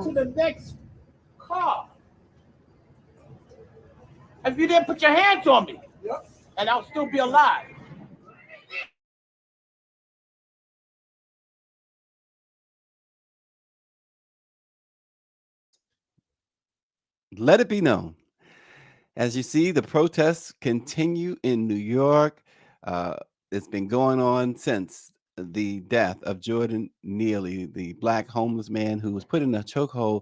to the next car. If you didn't put your hands on me, and I'll still be alive. Let it be known. As you see, the protests continue in New York. Uh, it's been going on since the death of Jordan Neely, the black homeless man who was put in a chokehold.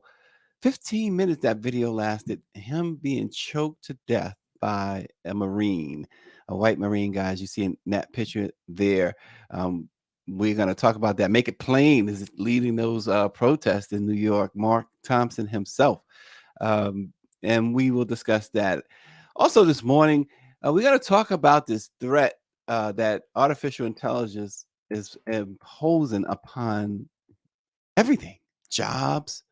15 minutes that video lasted, him being choked to death by a Marine, a white Marine, guys. You see in that picture there. Um, we're going to talk about that. Make It Plain is leading those protests in New York. Mark Thompson himself. Um, and we will discuss that. Also, this morning, we're going to talk about this threat that artificial intelligence is imposing upon everything, jobs,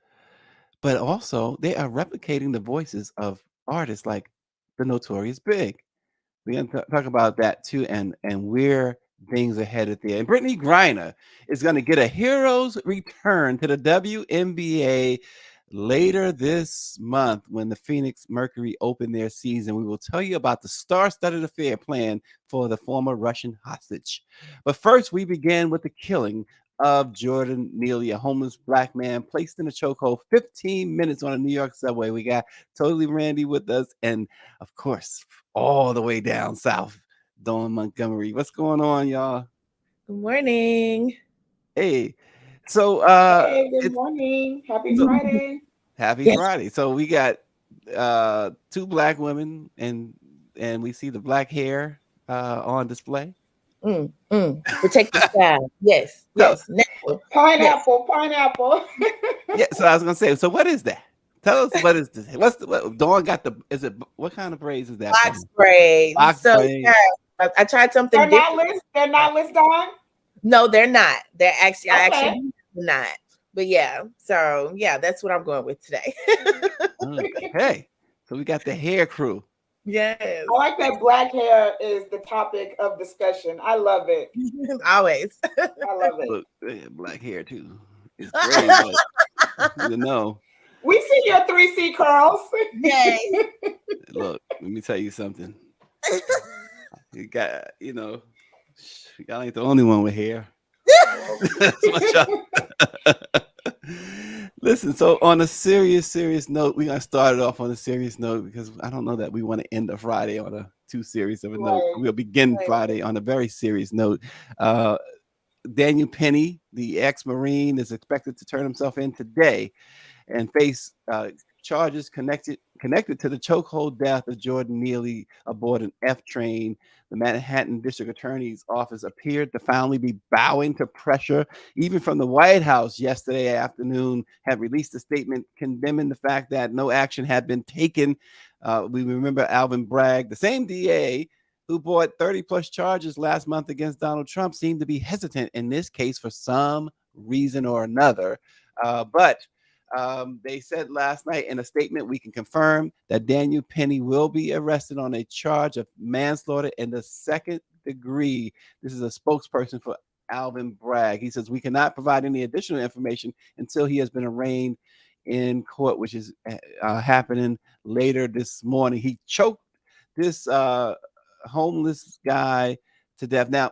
but also they are replicating the voices of artists like the Notorious Big. We're going to talk about that too, and where things are headed there. And Britney Griner is going to get a hero's return to the WNBA later this month when the Phoenix Mercury open their season. We will tell you about the star-studded affair plan for the former Russian hostage. But first, we begin with the killing of Jordan Neely, a homeless black man placed in a chokehold 15 minutes on a New York subway. We got Totally Randy with us, and of course, all the way down south, Dawn Montgomery. What's going on, y'all? Good morning. Hey, so Hey, good it's morning. Happy so Friday. happy Yes. Friday. So we got two black women, and we see the black hair on display. Protect the style. Yes, So yes. Natural. Yes. Pineapple, pineapple. yeah, so I was gonna say, so what is that? Tell us what is this? What's the what Dawn got the is it what kind of braids is that, Box Dawn? braids. Box So braid. yeah, I tried something They're not different. list. They're not list on. No, they're not. They're actually I Okay. actually not. But yeah, so yeah, that's what I'm going with today. Okay. So we got the hair crew. Yes. I like that black hair is the topic of discussion. I love it. Always. I love it. Look, black hair too. It's gray, but you know. We see your 3C curls. Yay. Look, let me tell you something. You got, y'all ain't the only one with hair. That's what y'all. Listen, so on a serious note, we're gonna start it off on a serious note because I don't know that we want to end a Friday on a too serious of a note. Right, We'll begin right. Friday on a very serious note. Uh, Daniel Penny, the ex-Marine, is expected to turn himself in today and face charges connected to the chokehold death of Jordan Neely aboard an F train. The Manhattan District Attorney's Office appeared to finally be bowing to pressure. Even from the White House yesterday afternoon, had released a statement condemning the fact that no action had been taken. We remember Alvin Bragg, the same DA who brought 30 plus charges last month against Donald Trump, seemed to be hesitant in this case for some reason or another. But they said last night in a statement, we can confirm that Daniel Penny will be arrested on a charge of manslaughter in the second degree. This is a spokesperson for Alvin Bragg. He says we cannot provide any additional information until he has been arraigned in court, which is happening later this morning. He choked this homeless guy to death. Now,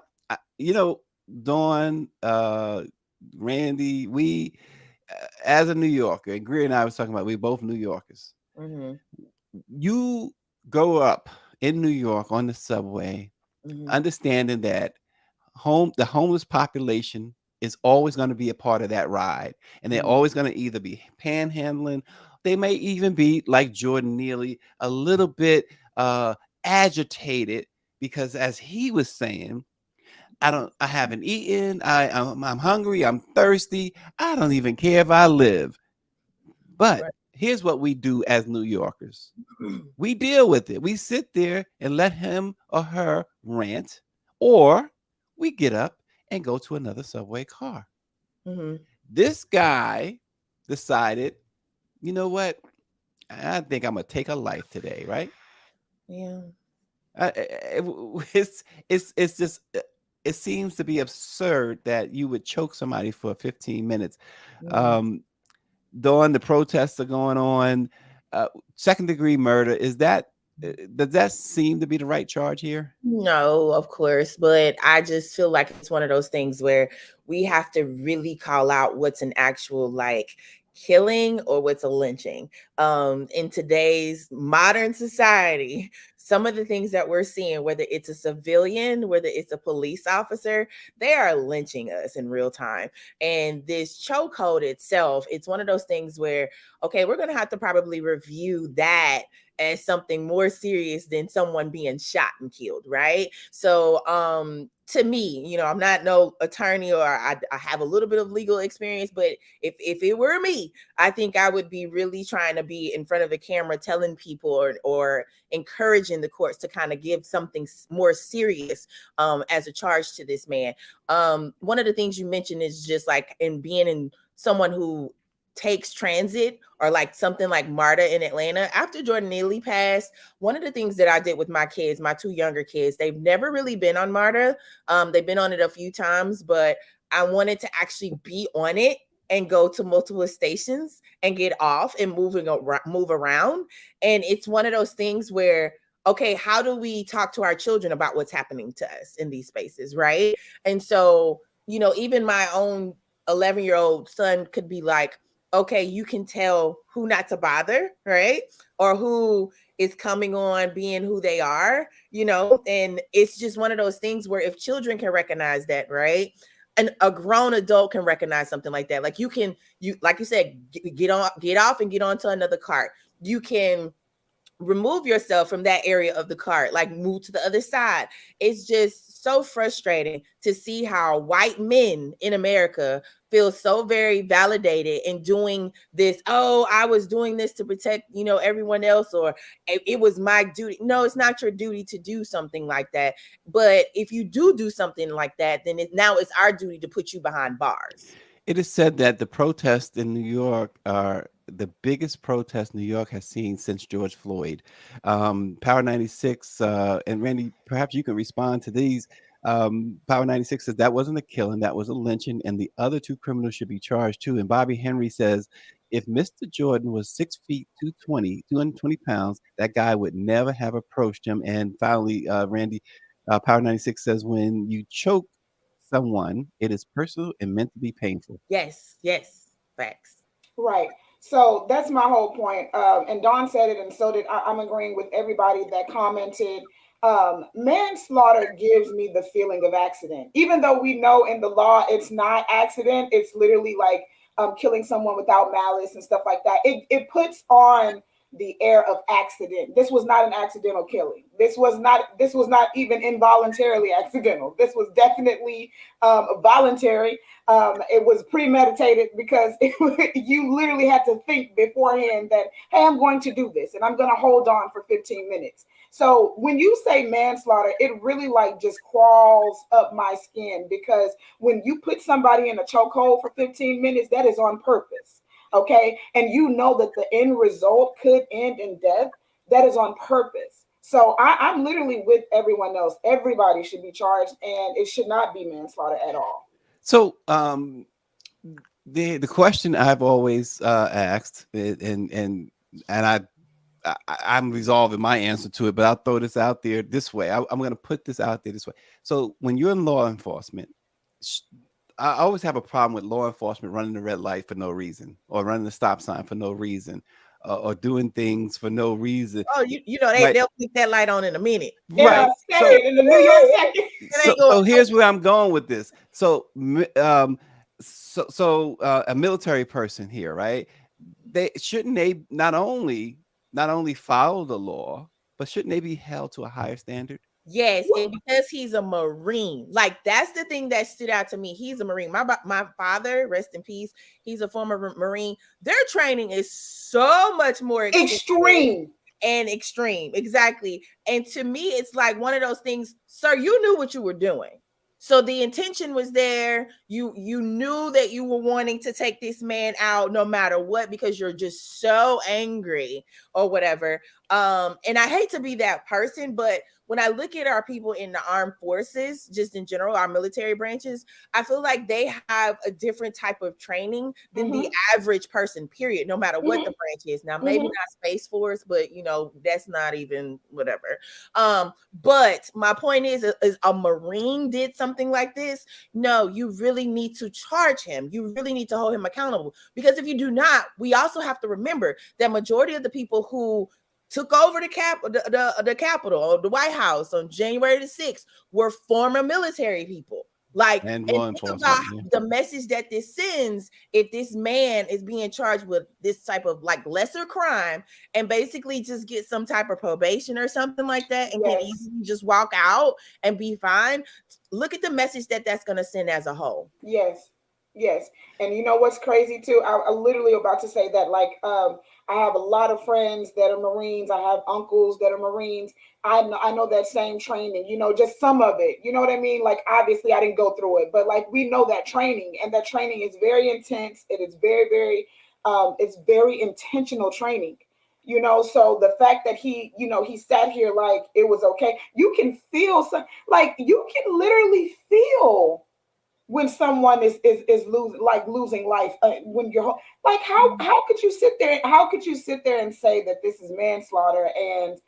Dawn, Randy, we as a New Yorker, and Greer and I was talking about, we both New Yorkers. hmm You grow up in New York on the subway, hmm understanding that the homeless population is always going to be a part of that ride, and they're hmm always going to either be panhandling, they may even be like Jordan Neely, a little bit agitated because, as he was saying, I haven't eaten. I'm hungry. I'm thirsty. I don't even care if I live. But Right. here's what we do as New Yorkers. We deal with it. We sit there and let him or her rant, or we get up and go to another subway car. hmm This guy decided, you know what? I think I'm gonna take a life today, right? Yeah. It's just it seems to be absurd that you would choke somebody for 15 minutes. hmm Um, Dawn, the protests are going on. Second degree murder, is that does that seem to be the right charge here? No, of course, but I just feel like it's one of those things where we have to really call out what's an actual like killing or what's a lynching. In today's modern society, some of the things that we're seeing, whether it's a civilian, whether it's a police officer, they are lynching us in real time. And this chokehold itself, it's one of those things where, okay, we're gonna have to probably review that as something more serious than someone being shot and killed, right? So to me, I'm not no attorney, or I have a little bit of legal experience, but if it were me, I think I would be really trying to be in front of a camera telling people, or encouraging the courts to kind of give something more serious as a charge to this man. One of the things you mentioned is just like in being in someone who takes transit, or like something like MARTA in Atlanta. After Jordan Neely passed, one of the things that I did with my kids, my two younger kids, they've never really been on MARTA. They've been on it a few times, but I wanted to actually be on it and go to multiple stations and get off and move around. And it's one of those things where, okay, how do we talk to our children about what's happening to us in these spaces, right? And so, even my own 11-year-old son could be like, okay, you can tell who not to bother, right? Or who is coming on being who they are, and it's just one of those things where if children can recognize that, right? And a grown adult can recognize something like that. Like like you said, get off and get onto another cart. You can remove yourself from that area of the cart, like move to the other side. It's just so frustrating to see how white men in America feel so very validated in doing this. Oh, I was doing this to protect, everyone else, or it was my duty. No, it's not your duty to do something like that. But if you do something like that, then now it's our duty to put you behind bars. It is said that the protests in New York are the biggest protest New York has seen since George Floyd. Power 96, and Randy, perhaps you can respond to these. Power 96 says that wasn't a killing, that was a lynching, and the other two criminals should be charged too. And Bobby Henry says if Mr. Jordan was 6 feet, 220 pounds, that guy would never have approached him. And finally, Randy, Power 96 says when you choke someone, it is personal and meant to be painful. Yes, facts. Right. So that's my whole point. And Dawn said it, and so did I'm agreeing with everybody that commented. Manslaughter gives me the feeling of accident, even though we know in the law it's not accident. It's literally like killing someone without malice and stuff like that. It puts on the air of accident. This was not an accidental killing. This was not even involuntarily accidental. This was definitely voluntary. It was premeditated because you literally had to think beforehand that, hey, I'm going to do this and I'm going to hold on for 15 minutes. So when you say manslaughter, it really like just crawls up my skin, because when you put somebody in a chokehold for 15 minutes, that is on purpose. Okay. And you know that the end result could end in death. That is on purpose. So I'm literally with everyone else. Everybody should be charged, and it should not be manslaughter at all. So, the question I've always asked, I'm resolving my answer to it, but I'll throw this out there this way. I'm going to put this out there this way. So, when you're in law enforcement, I always have a problem with law enforcement running the red light for no reason, or running the stop sign for no reason, or doing things for no reason. Oh, Right. they'll click that light on in a minute. In Right. a second, in the New York second. So here's where I'm going with this. So, a military person here, right? They not only follow the law, but shouldn't they be held to a higher standard? Yes, and because he's a Marine, like that's the thing that stood out to me. He's a Marine. My father, rest in peace, he's a former Marine. Their training is so much more Extreme. and extreme, exactly. And to me, it's like one of those things, sir, you knew what you were doing. So the intention was there. You knew that you were wanting to take this man out no matter what, because you're just so angry or whatever. And I hate to be that person, but when I look at our people in the armed forces, just in general, our military branches, I feel like they have a different type of training than the average person, period, no matter what the branch is. Now, maybe not Space Force, but that's not even whatever. But my point is a Marine did something like this. No, you really need to charge him. You really need to hold him accountable, because if you do not, we also have to remember that majority of the people who took over the Capitol or the White House on January the 6th were former military people. And think about the message that this sends if this man is being charged with this type of lesser crime and basically just get some type of probation or something like that and can easily just walk out and be fine. Look at the message that's going to send as a whole. Yes. And you know what's crazy too? I literally about to say that, I have a lot of friends that are Marines. I have uncles that are Marines. I know that same training, just some of it, you know what I mean? Obviously I didn't go through it, but we know that training, and that training is very intense. It is very, very, it's very intentional training, so the fact that he sat here like it was okay. You can feel you can literally feel when someone is losing life, when you're how could you sit there and say that this is manslaughter, and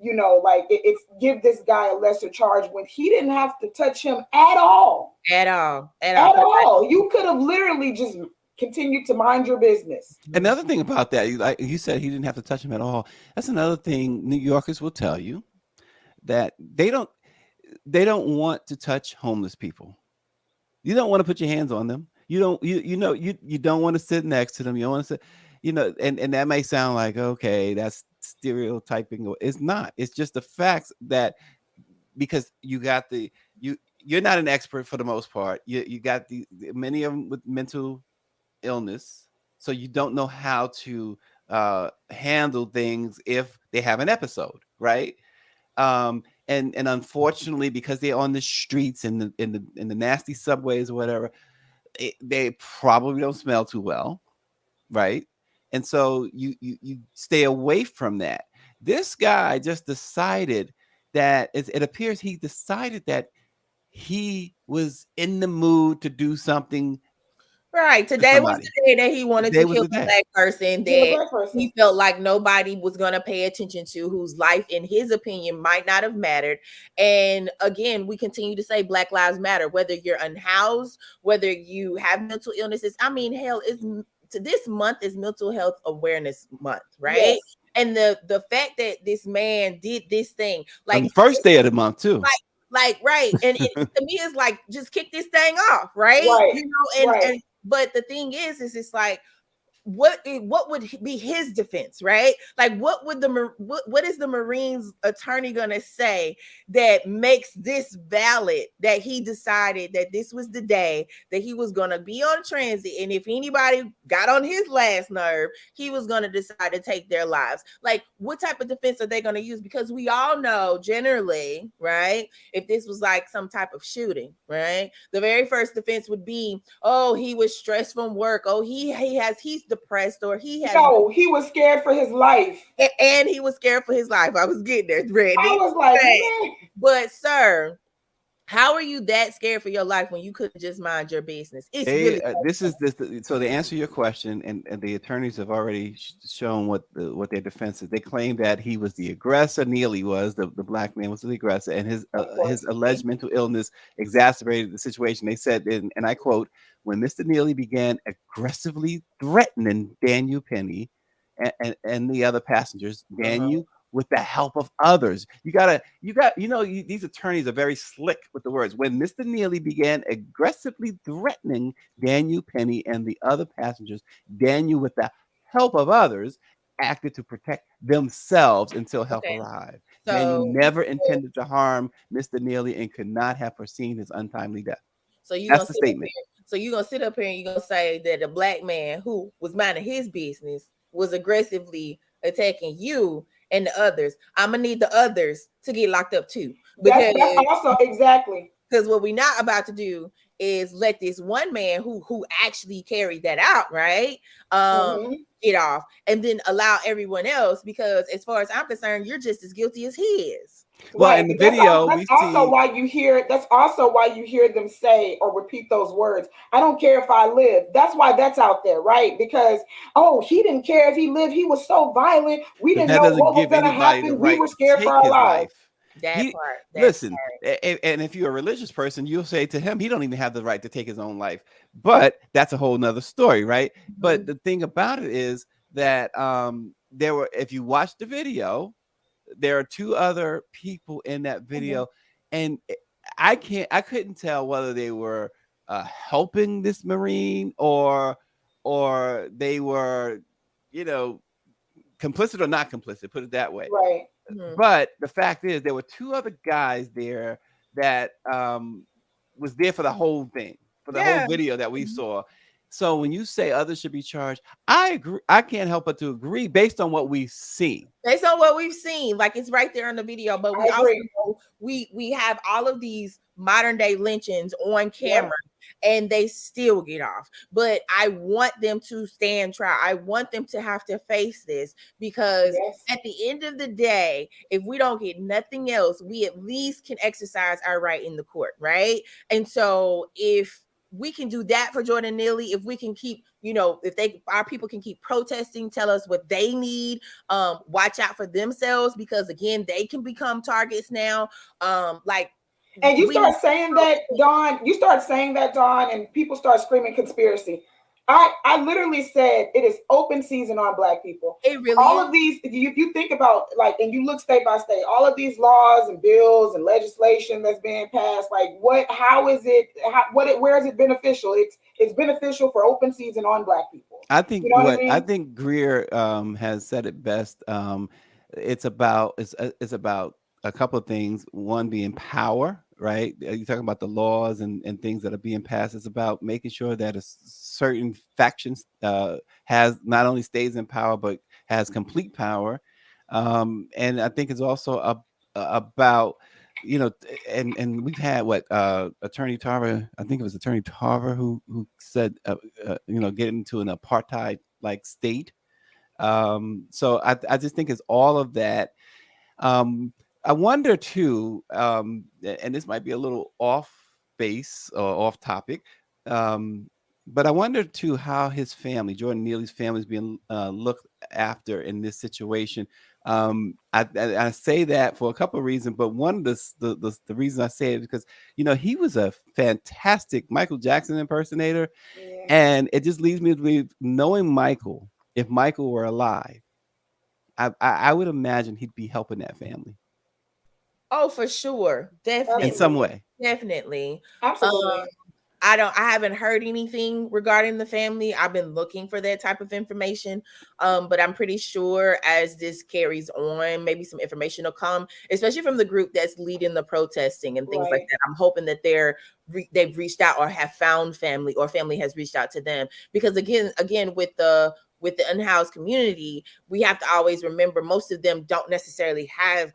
it's give this guy a lesser charge when he didn't have to touch him at all. You could have literally just continued to mind your business. Another thing about that, like you said, he didn't have to touch him at all. That's another thing New Yorkers will tell you, that they don't want to touch homeless people. You don't want to put your hands on them. You don't want to sit next to them. You don't want to sit, and that may sound like, okay, that's stereotyping. It's not. It's just the facts that, because you're not an expert for the most part. You got many of them with mental illness, so you don't know how to handle things if they have an episode, right? And unfortunately, because they're on the streets and in the nasty subways or whatever, they probably don't smell too well, right? And so you stay away from that. This guy just decided that it appears he decided that he was in the mood to do something. Right. Today was the day that he wanted to kill a black person that he felt like nobody was going to pay attention to, whose life, in his opinion, might not have mattered. And again, we continue to say Black Lives Matter, whether you're unhoused, whether you have mental illnesses. I mean, hell, this month is Mental Health Awareness Month, right? Yes. And the fact that this man did this thing, on the first day of the month too. Right. And to me, it's like, just kick this thing off, right? And but the thing is it's like, what would be his defense, right? Like, what is the Marines attorney gonna say that makes this valid, that he decided that this was the day that he was gonna be on transit, and if anybody got on his last nerve, he was gonna decide to take their lives? Like, what type of defense are they gonna use? Because we all know generally, right, if this was like some type of shooting, right, the very first defense would be, oh, he was stressed from work, oh, he's depressed, or he was scared for his life, and he was scared for his life. I was getting there, Randy. I was like, man. But sir, how are you that scared for your life when you couldn't just mind your business? It's so to answer your question, and the attorneys have already shown what their defense is. They claim that he was the aggressor. Neely was the black man was the aggressor, and his alleged mental illness exacerbated the situation. They said, and I quote, when Mr. Neely began aggressively threatening Daniel Penny and the other passengers, Daniel, with the help of others. These attorneys are very slick with the words. When Mr. Neely began aggressively threatening Daniel Penny and the other passengers, Daniel, with the help of others, acted to protect themselves until help arrived. So, Daniel never intended to harm Mr. Neely and could not have foreseen his untimely death. So that's the statement. So you're going to sit up here and you're going to say that a black man who was minding his business was aggressively attacking you and the others. I'm going to need the others to get locked up too. Because that's also exactly. Because what we're not about to do is let this one man who actually carried that out, right? Get off, and then allow everyone else, because as far as I'm concerned, you're just as guilty as he is. Well, right. in the video, that's also why you hear them say or repeat those words. I don't care if I live. That's why that's out there, right? Because he didn't care if he lived. He was so violent. We didn't that know doesn't what was give going to anybody the happen. We right were to scared for take our his lives. life. That Listen, part. and if you're a religious person, you'll say to him, he don't even have the right to take his own life. But that's a whole nother story, right? But the thing about it is that if you watch the video, there are two other people in that video, and I couldn't tell whether they were helping this Marine or they were, complicit or not complicit, put it that way. Right. But the fact is, there were two other guys there that was there for the whole thing, for the whole video that we saw. So when you say others should be charged, I agree. I can't help but to agree based on what we've seen. Based on what we've seen, like it's right there in the video. But we also know we have all of these modern day lynchings on camera, and they still get off. But I want them to stand trial. I want them to have to face this, because at the end of the day, if we don't get nothing else, we at least can exercise our right in the court, right? And so if we can do that for Jordan Neely, if we can keep, if our people can keep protesting, tell us what they need, watch out for themselves, because again, they can become targets now. And you start saying that, Dawn, and people start screaming conspiracy. I literally said it is open season on Black people. It really all is. Of these, you think about, like, and you look state by state, all of these laws and bills and legislation that's being passed, like how is it, where is it beneficial? It's beneficial for open season on Black people. I think I think Greer has said it best. It's about a couple of things. One being power, right? You're talking about the laws and things that are being passed. It's about making sure that a certain faction has not only stays in power but has complete power. And I think it's also about, and we've had Attorney Tarver, I think it was Attorney Tarver who said, get into an apartheid like state. So I just think it's all of that. I wonder too, and this might be a little off base or off topic, but I wonder too how his family, Jordan Neely's family, is being looked after in this situation. I say that for a couple of reasons, but one of the reasons I say it is because he was a fantastic Michael Jackson impersonator, and it just leads me to believe, knowing Michael, if Michael were alive, I would imagine he'd be helping that family. Oh, for sure. Definitely. In some way. Definitely. Absolutely. I haven't heard anything regarding the family. I've been looking for that type of information. But I'm pretty sure as this carries on, maybe some information will come, especially from the group that's leading the protesting and things like that. I'm hoping that they've reached out or have found family, or family has reached out to them, because again, with the unhoused community, we have to always remember most of them don't necessarily have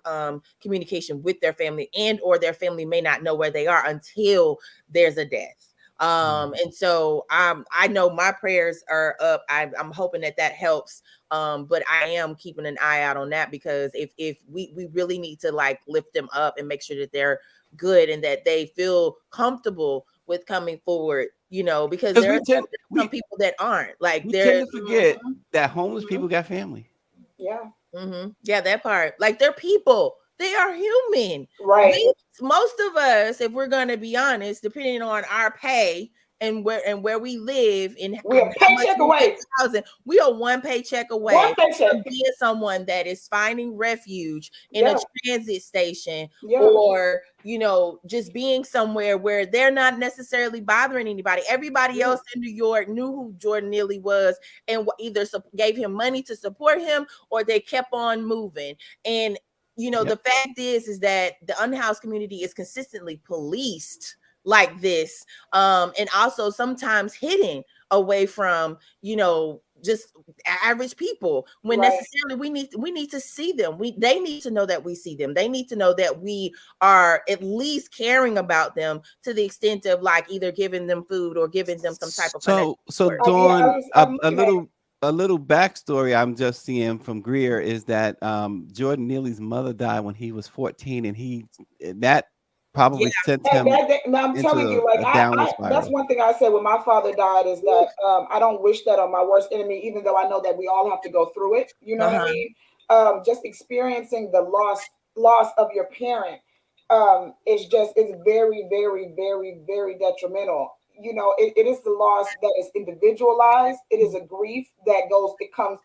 communication with their family, and or their family may not know where they are until there's a death. And so I know my prayers are up. I'm hoping that helps. But I am keeping an eye out on that, because if we really need to like lift them up and make sure that they're good and that they feel comfortable with coming forward, because there are some people that aren't, like, we tend to forget that homeless people got family. Yeah. Yeah, that part. Like, they're people. They are human. Right. Most of us, if we're going to be honest, depending on our pay and where we live, we're a paycheck away. We are one paycheck away from being someone that is finding refuge in a transit station, or just being somewhere where they're not necessarily bothering anybody. Everybody else in New York knew who Jordan Neely was, and either gave him money to support him, or they kept on moving. And the fact is that the unhoused community is consistently policed like this, and also sometimes hidden away from just average people, when Right. necessarily we need to see them. They need to know that we see them. They need to know that we are at least caring about them, to the extent of like either giving them food or giving them some type of financial So support. Yeah, Dawn, I'm a looking at it. little backstory I'm just seeing from Greer is that Jordan Neely's mother died when he was 14, and that Yeah, probably sent him Now I'm telling into you, like a downward that's spiral. one thing I said when my father died is that I don't wish that on my worst enemy, even though I know that we all have to go through it. You know what I uh-huh. mean? Just experiencing the loss of your parent is just it's very, very, very, very detrimental. You know, it is the loss that is individualized. It is a grief that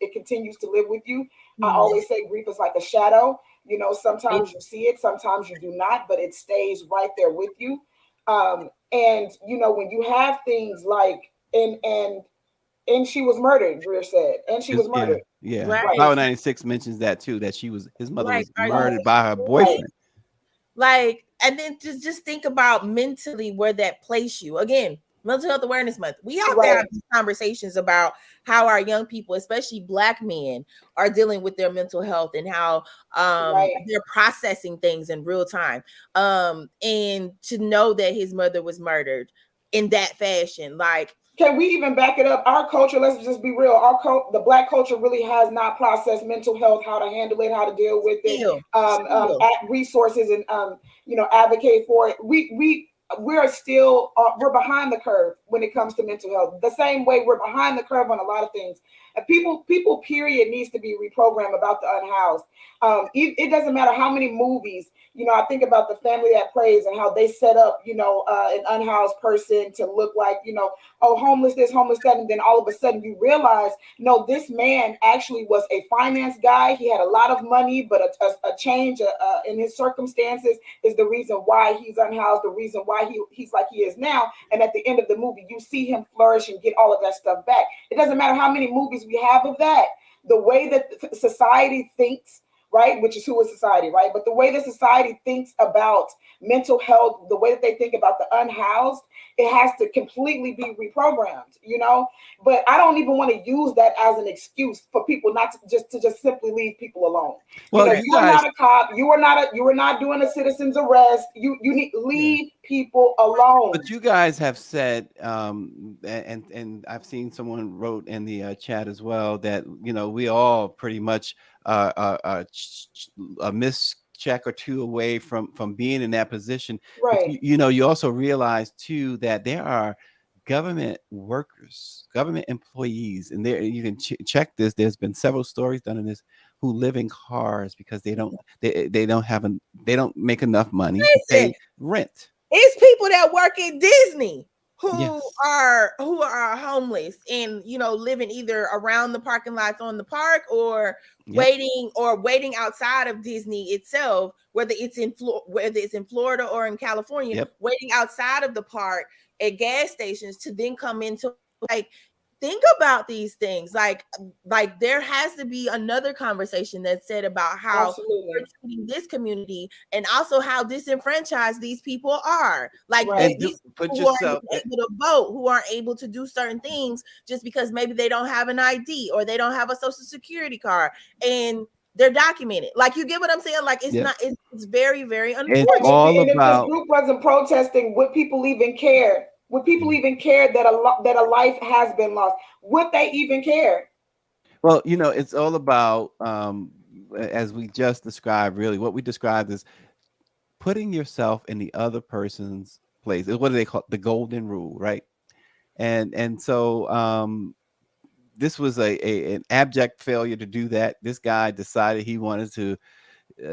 it continues to live with you. I Mhm. always say grief is like a shadow. You know, It- sometimes you see it, sometimes you do not, but it stays right there with you. And you know, when you have things like and she was murdered, Greer said, and she was Yeah, murdered. yeah. Right, right, Power 96 mentions that too, that his mother right, was right, murdered by her right, boyfriend. like, and then just think about mentally where that place you. Again, Mental Health Awareness Month, we have to right, have these conversations about how our young people, especially Black men, are dealing with their mental health, and how right. they're processing things in real time. And to know that his mother was murdered in that fashion, like, Can we even back it up? Our culture, let's just be real. The Black culture really has not processed mental health, how to handle it, how to deal with it, still, at resources, and you know, advocate for it. We're still we're behind the curve when it comes to mental health. The same way we're behind the curve on a lot of things. And people period needs to be reprogrammed about the unhoused. It doesn't matter how many movies. You know, I think about The Family That Prays and how they set up, you know, an unhoused person to look like, you know, oh, homeless this, homeless that, and then all of a sudden you realize, no, this man actually was a finance guy. He had a lot of money, but a change in his circumstances is the reason why he's unhoused, the reason why he's like he is now. And at the end of the movie, you see him flourish and get all of that stuff back. It doesn't matter how many movies we have of that. The way that society thinks, right, which is who is society, right? But the way that society thinks about mental health, the way that they think about the unhoused, it has to completely be reprogrammed, you know. But I don't even want to use that as an excuse for people not to just simply leave people alone. You Well, know, right, you you are guys, not a cop. You are not doing a citizen's arrest. You need yeah. leave people alone. But you guys have said, and I've seen someone wrote in the chat as well that we all pretty much a mischeck or two away from being in that position. But Right, you also realize too that there are government workers, government employees, and there you can check this. There's been several stories done in this who live in cars because they don't they don't make enough money to listen, pay rent. it's people that work at Disney Yes. who are homeless, and living either around the parking lots on the park, or Yep. waiting outside of Disney itself, whether it's in Florida or in California, Yep. waiting outside of the park at gas stations to then come into, like, think about these things, like there has to be another conversation that's said about how we're absolutely. treating this community, and also how disenfranchised these people are. Like Right. And these put people who aren't yourself. even able to vote, who aren't able to do certain things just because maybe they don't have an ID or they don't have a social security card, and they're documented. Like, you get what I'm saying? Like, it's Yep. not, it's very, very It's unfortunate. all And if this about. group wasn't protesting, would people even care? Would people even care that that a life has been lost? Would they even care? Well, it's all about, as we just described. Really, what we described is putting yourself in the other person's place. What do they call it? The golden rule, right? And so this was an abject failure to do that. This guy decided he wanted to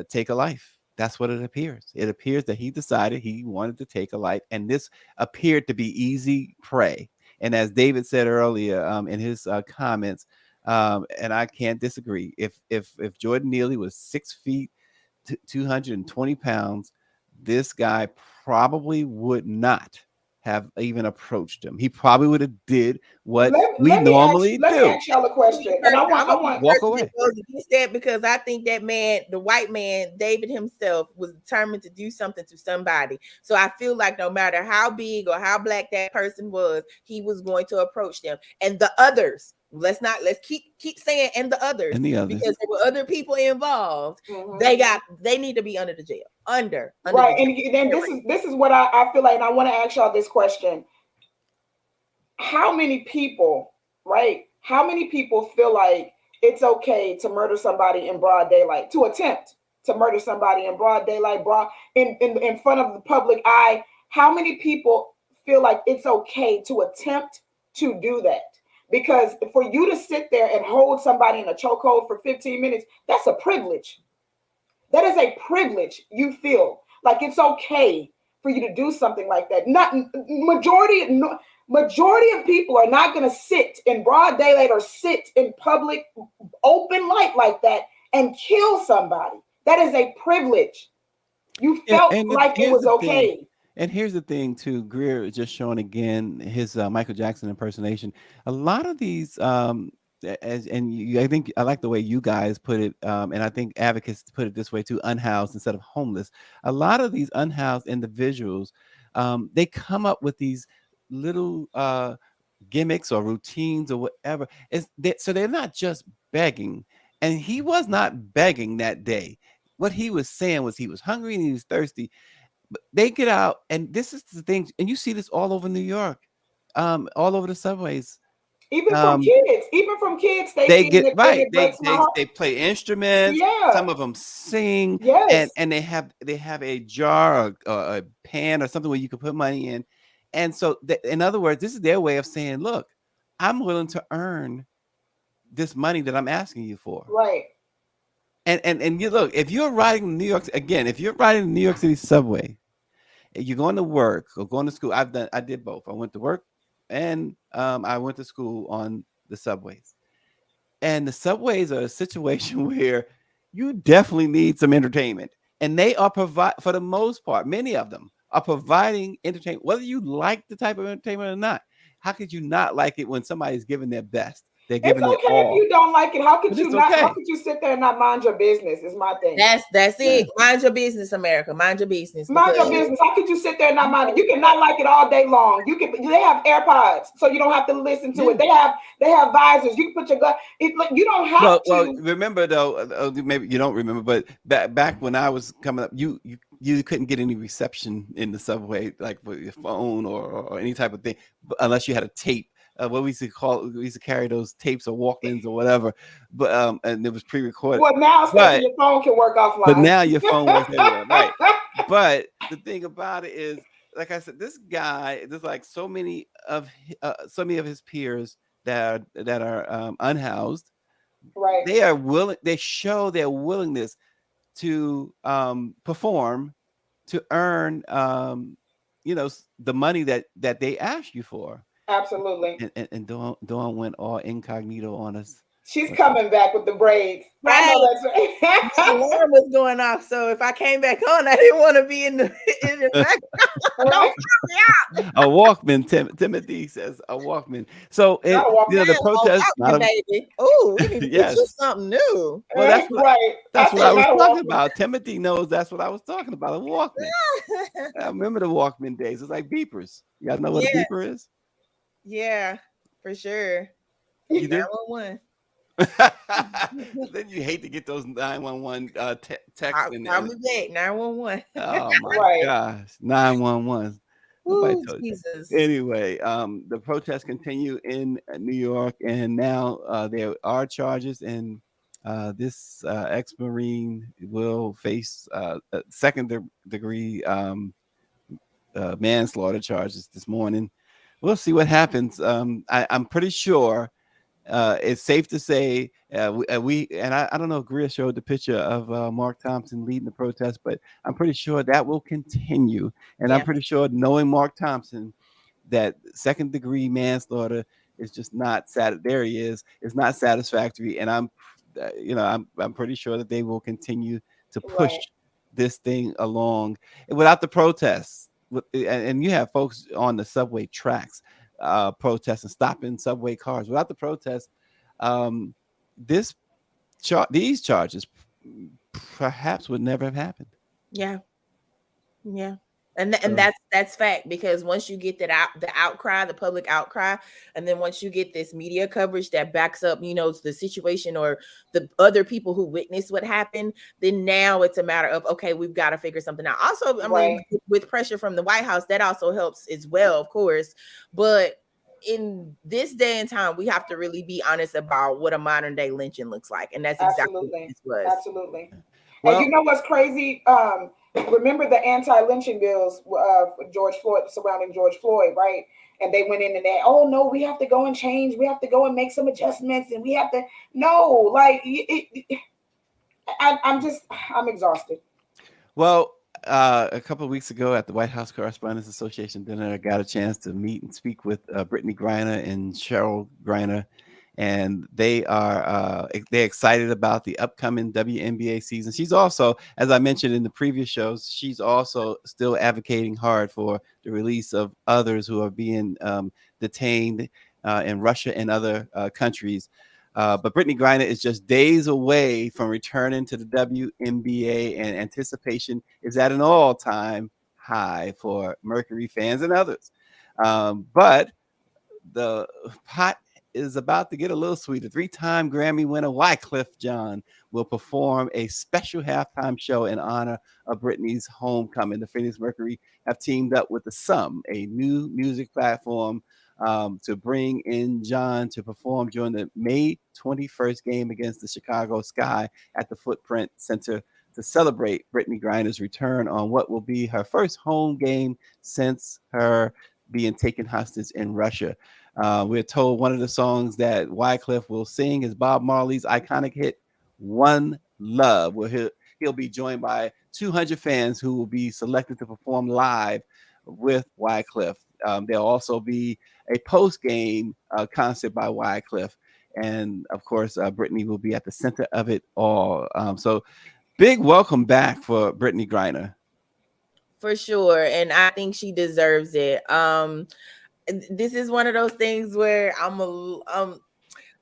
take a life. That's what it appears. It appears that he decided he wanted to take a life, and this appeared to be easy prey. And as David said earlier in his comments, and I can't disagree. If Jordan Neely was 6 feet, 220 pounds, this guy probably would not have even approached him. He probably would have did what we normally Let me do: ask y'all a question. And I'm I gonna be want the walk person that away. goes against that, because I think that man, the white man, David himself, was determined to do something to somebody. So I feel like no matter how big or how black that person was, he was going to approach them. And the others let's keep saying and the others, And the others. because there were other people involved. They need to be under the jail. Under right. the jail. And then this is what I feel like, and I want to ask y'all this question. How many people, right? How many people feel like it's okay to murder somebody in broad daylight, to attempt to murder somebody in broad daylight, in front of the public eye? How many people feel like it's okay to attempt to do that? Because for you to sit there and hold somebody in a chokehold for 15 minutes, that's a privilege. That is a privilege. You feel like it's okay for you to do something like that. Not majority of people are not going to sit in broad daylight or sit in public open light like that and kill somebody. That is a privilege. You felt like it was okay. And here's the thing too, Greer is just showing again his Michael Jackson impersonation. A lot of these I think I like the way you guys put it, and I think advocates put it this way too, unhoused instead of homeless. A lot of these unhoused individuals, they come up with these little gimmicks or routines or whatever. So they're not just begging, and he was not begging that day. What he was saying was he was hungry and he was thirsty. But they get out, and this is the thing, and you see this all over New York, all over the subways. Even from kids, They get and right. it breaks my heart. They play instruments. Yeah. Some of them sing, Yes. and they have a jar or a pan or something where you can put money in. And so, in other words, this is their way of saying, "Look, I'm willing to earn this money that I'm asking you for." Right. And you look, if you're riding New York again, if you're riding the New York City subway, you're going to work or going to school. I did both. I went to work and I went to school on the subways. And the subways are a situation where you definitely need some entertainment. And they are for the most part, many of them are providing entertainment, whether you like the type of entertainment or not. How could you not like it when somebody's giving their best? They're It's giving it okay if all. you don't like it. How could But you it's not? How okay. could you sit there and not mind your business? Is my thing. That's it. Mind your business, America. Mind your business. Mind your business. How could you sit there and not mind it? You cannot like it all day long. They have AirPods, so you don't have to listen to it. They have visors. You can put your gun. You don't have to. Well, remember though, maybe you don't remember, but back when I was coming up, you couldn't get any reception in the subway, like with your phone or any type of thing, unless you had a tape. What we used to carry those tapes or Walkmans or whatever, but and it was pre-recorded. Well, now especially your phone can work offline. But now your phone works anywhere, right? But the thing about it is, like I said, this guy, there's like so many of his peers that are unhoused. Right. They are willing. They show their willingness to perform to earn the money that they ask you for. Absolutely. And Dawn went all incognito on us. She's coming back with the braids. Right. I know that's right. The alarm was going off, so if I came back on, I didn't want to be in the Right. A Walkman. Timothy says a Walkman. So the protest. Baby. Oh, we need to yes. get you something new. Well, that's right. That's what I was talking about. Timothy knows that's what I was talking about. A Walkman. I remember the Walkman days. It's like beepers. You guys know what a beeper is? Yeah, for sure. You do? 911. Then you hate to get those 911 texts in there. I'm back. 911. Oh my gosh, 911. Ooh, Jesus. Anyway, the protests continue in New York, and now there are charges, and this ex-Marine will face second-degree manslaughter charges this morning. We'll see what happens. I'm pretty sure it's safe to say I don't know if Greer showed the picture of Mark Thompson leading the protest, but I'm pretty sure that will continue. And I'm pretty sure, knowing Mark Thompson, that second-degree manslaughter is just not there he is. It's not satisfactory, and I'm pretty sure that they will continue to push this thing along without the protests. And you have folks on the subway tracks protesting, stopping subway cars. Without the protests, these charges perhaps would never have happened. Yeah. And that's fact, because once you get the outcry, the public outcry, and then once you get this media coverage that backs up, the situation or the other people who witnessed what happened, then now it's a matter of, okay, we've got to figure something out. Also, I mean, with pressure from the White House, that also helps as well, of course. But in this day and time, we have to really be honest about what a modern day lynching looks like, and that's exactly what this was. Absolutely. Well, and you know what's crazy? Remember the anti-lynching bills surrounding George Floyd, right? And they went in and they, oh no, we have to go and change. We have to go and make some adjustments, and we have to. No, like I'm exhausted. Well, a couple of weeks ago at the White House Correspondents Association dinner, I got a chance to meet and speak with Britney Griner and Cheryl Griner, and they're excited about the upcoming WNBA season. She's also, as I mentioned in the previous shows, she's also still advocating hard for the release of others who are being detained in Russia and other countries. But Britney Griner is just days away from returning to the WNBA, and anticipation is at an all-time high for Mercury fans and others. But the pot is about to get a little sweeter. Three-time Grammy winner Wyclef Jean will perform a special halftime show in honor of Britney's homecoming. The Phoenix Mercury have teamed up with The Sum, a new music platform, to bring in John to perform during the May 21st game against the Chicago Sky at the Footprint Center to celebrate Britney Griner's return on what will be her first home game since her being taken hostage in Russia. We're told one of the songs that Wyclef will sing is Bob Marley's iconic hit, One Love, where he'll be joined by 200 fans who will be selected to perform live with Wyclef. There'll also be a post-game concert by Wyclef. And of course, Britney will be at the center of it all. So big welcome back for Britney Griner. For sure. And I think she deserves it. This is one of those things where I'm on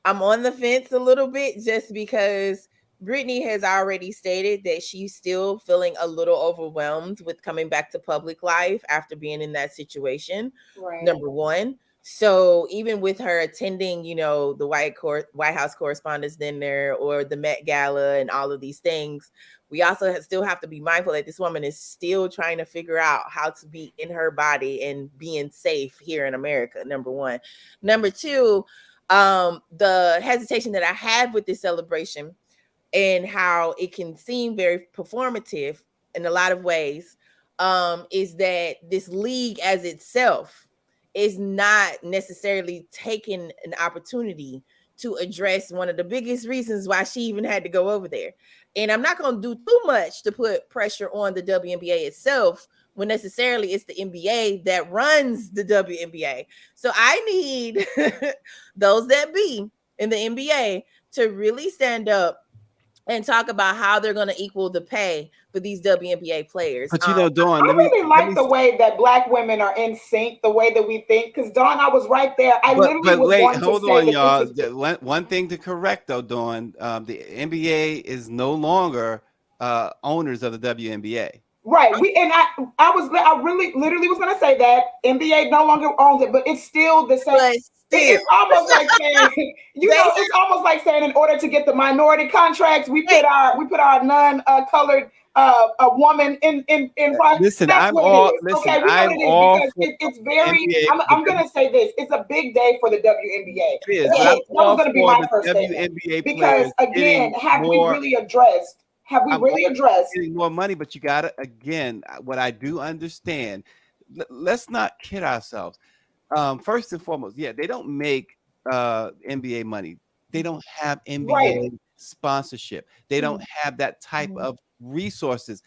the fence a little bit, just because Britney has already stated that she's still feeling a little overwhelmed with coming back to public life after being in that situation. Right. Number one. So even with her attending, the White House Correspondents' Dinner or the Met Gala and all of these things, we also still have to be mindful that this woman is still trying to figure out how to be in her body and being safe here in America. Number one. Number two, the hesitation that I had with this celebration and how it can seem very performative in a lot of ways, is that this league as itself is not necessarily taking an opportunity to address one of the biggest reasons why she even had to go over there. And I'm not going to do too much to put pressure on the WNBA itself, when necessarily it's the NBA that runs the WNBA. So I need those that be in the NBA to really stand up and talk about how they're going to equal the pay for these WNBA players. But Dawn, I really like the way that Black women are in sync, the way that we think. Because Dawn, I was right there. But wait, hold on, y'all. One thing to correct though, Dawn, the NBA is no longer owners of the WNBA. Right. I really literally was gonna say that NBA no longer owns it, but it's still the same. It's almost like saying, it's almost like saying, in order to get the minority contracts, we put our non-colored a woman in. Listen, That's I'm all. Okay, we know what it is, because it's very. NBA, I'm gonna say this: it's a big day for the WNBA. It is. That was gonna be my first statement. Because again, have we really addressed getting more money? But you gotta, again, what I do understand. Let's not kid ourselves. First and foremost, they don't make NBA money. They don't have NBA sponsorship. They don't have that type of resources.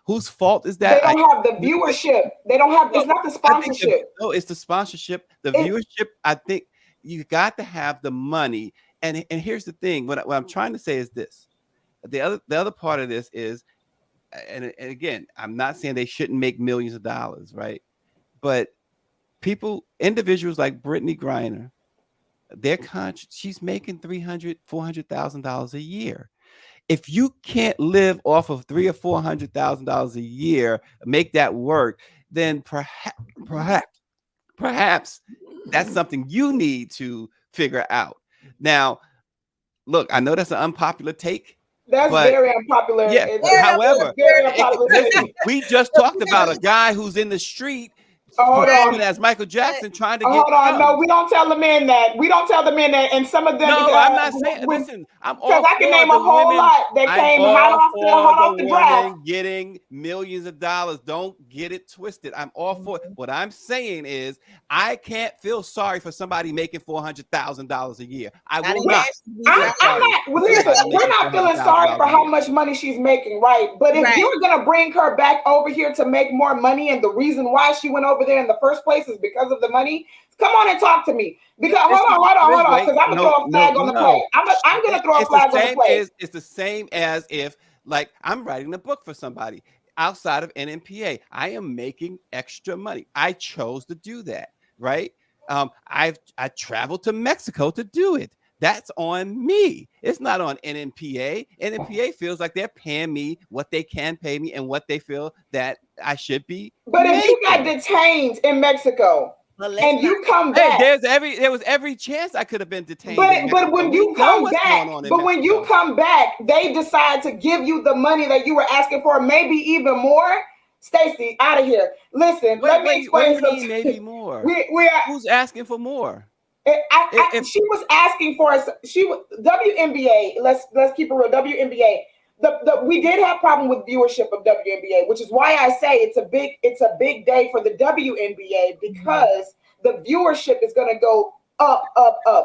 Whose fault is that? They don't have the viewership. They don't have. It's not the sponsorship. It's the sponsorship. The viewership. I think you got to have the money. And here's the thing. What I'm trying to say is this. The other part of this is, and again, I'm not saying they shouldn't make millions of dollars, right? But individuals like Britney Griner, she's making $300,000, $400,000 a year. If you can't live off of $300,000 or $400,000 a year, make that work, then perhaps that's something you need to figure out. Now, look, I know that's an unpopular take. That's But very unpopular. yeah, however, very unpopular. listen, we just talked about a guy who's in the street Hold performing on. as Michael Jackson trying to get Hold on. No, crumbs. we don't tell the men that. We don't tell the men that. And some of them, No, I'm not saying. Listen, I'm because all I can for name a the whole women. lot that I'm came all hot for off the the draft. women getting millions of dollars. Don't get it twisted. I'm all for it. What I'm saying is, I can't feel sorry for somebody making $400,000 a year. I will not. I'm not. Well, listen, we're not feeling sorry for how much money she's making, right? But if you're gonna bring her back over here to make more money, and the reason why she went over there in the first place is because of the money, come on and talk to me. Because hold on, because I'm gonna throw a flag on the play. I'm gonna throw a flag on the play. It's the same as if, like, I'm writing a book for somebody outside of NMPA. I am making extra money. I chose to do that, right? I traveled to Mexico to do it. That's on me. It's not on NMPA. NMPA feels like they're paying me what they can pay me and what they feel that I should be. But if you got detained in Mexico and you come back, there was every chance I could have been detained. But when you come back, you come back, they decide to give you the money that you were asking for, maybe even more. Stacey, out of here. Listen, let me explain something. Maybe more. Who's asking for more? She was asking for us. WNBA. Let's keep it real. WNBA. We did have problem with viewership of WNBA, which is why I say it's a big day for the WNBA, because the viewership is going to go up,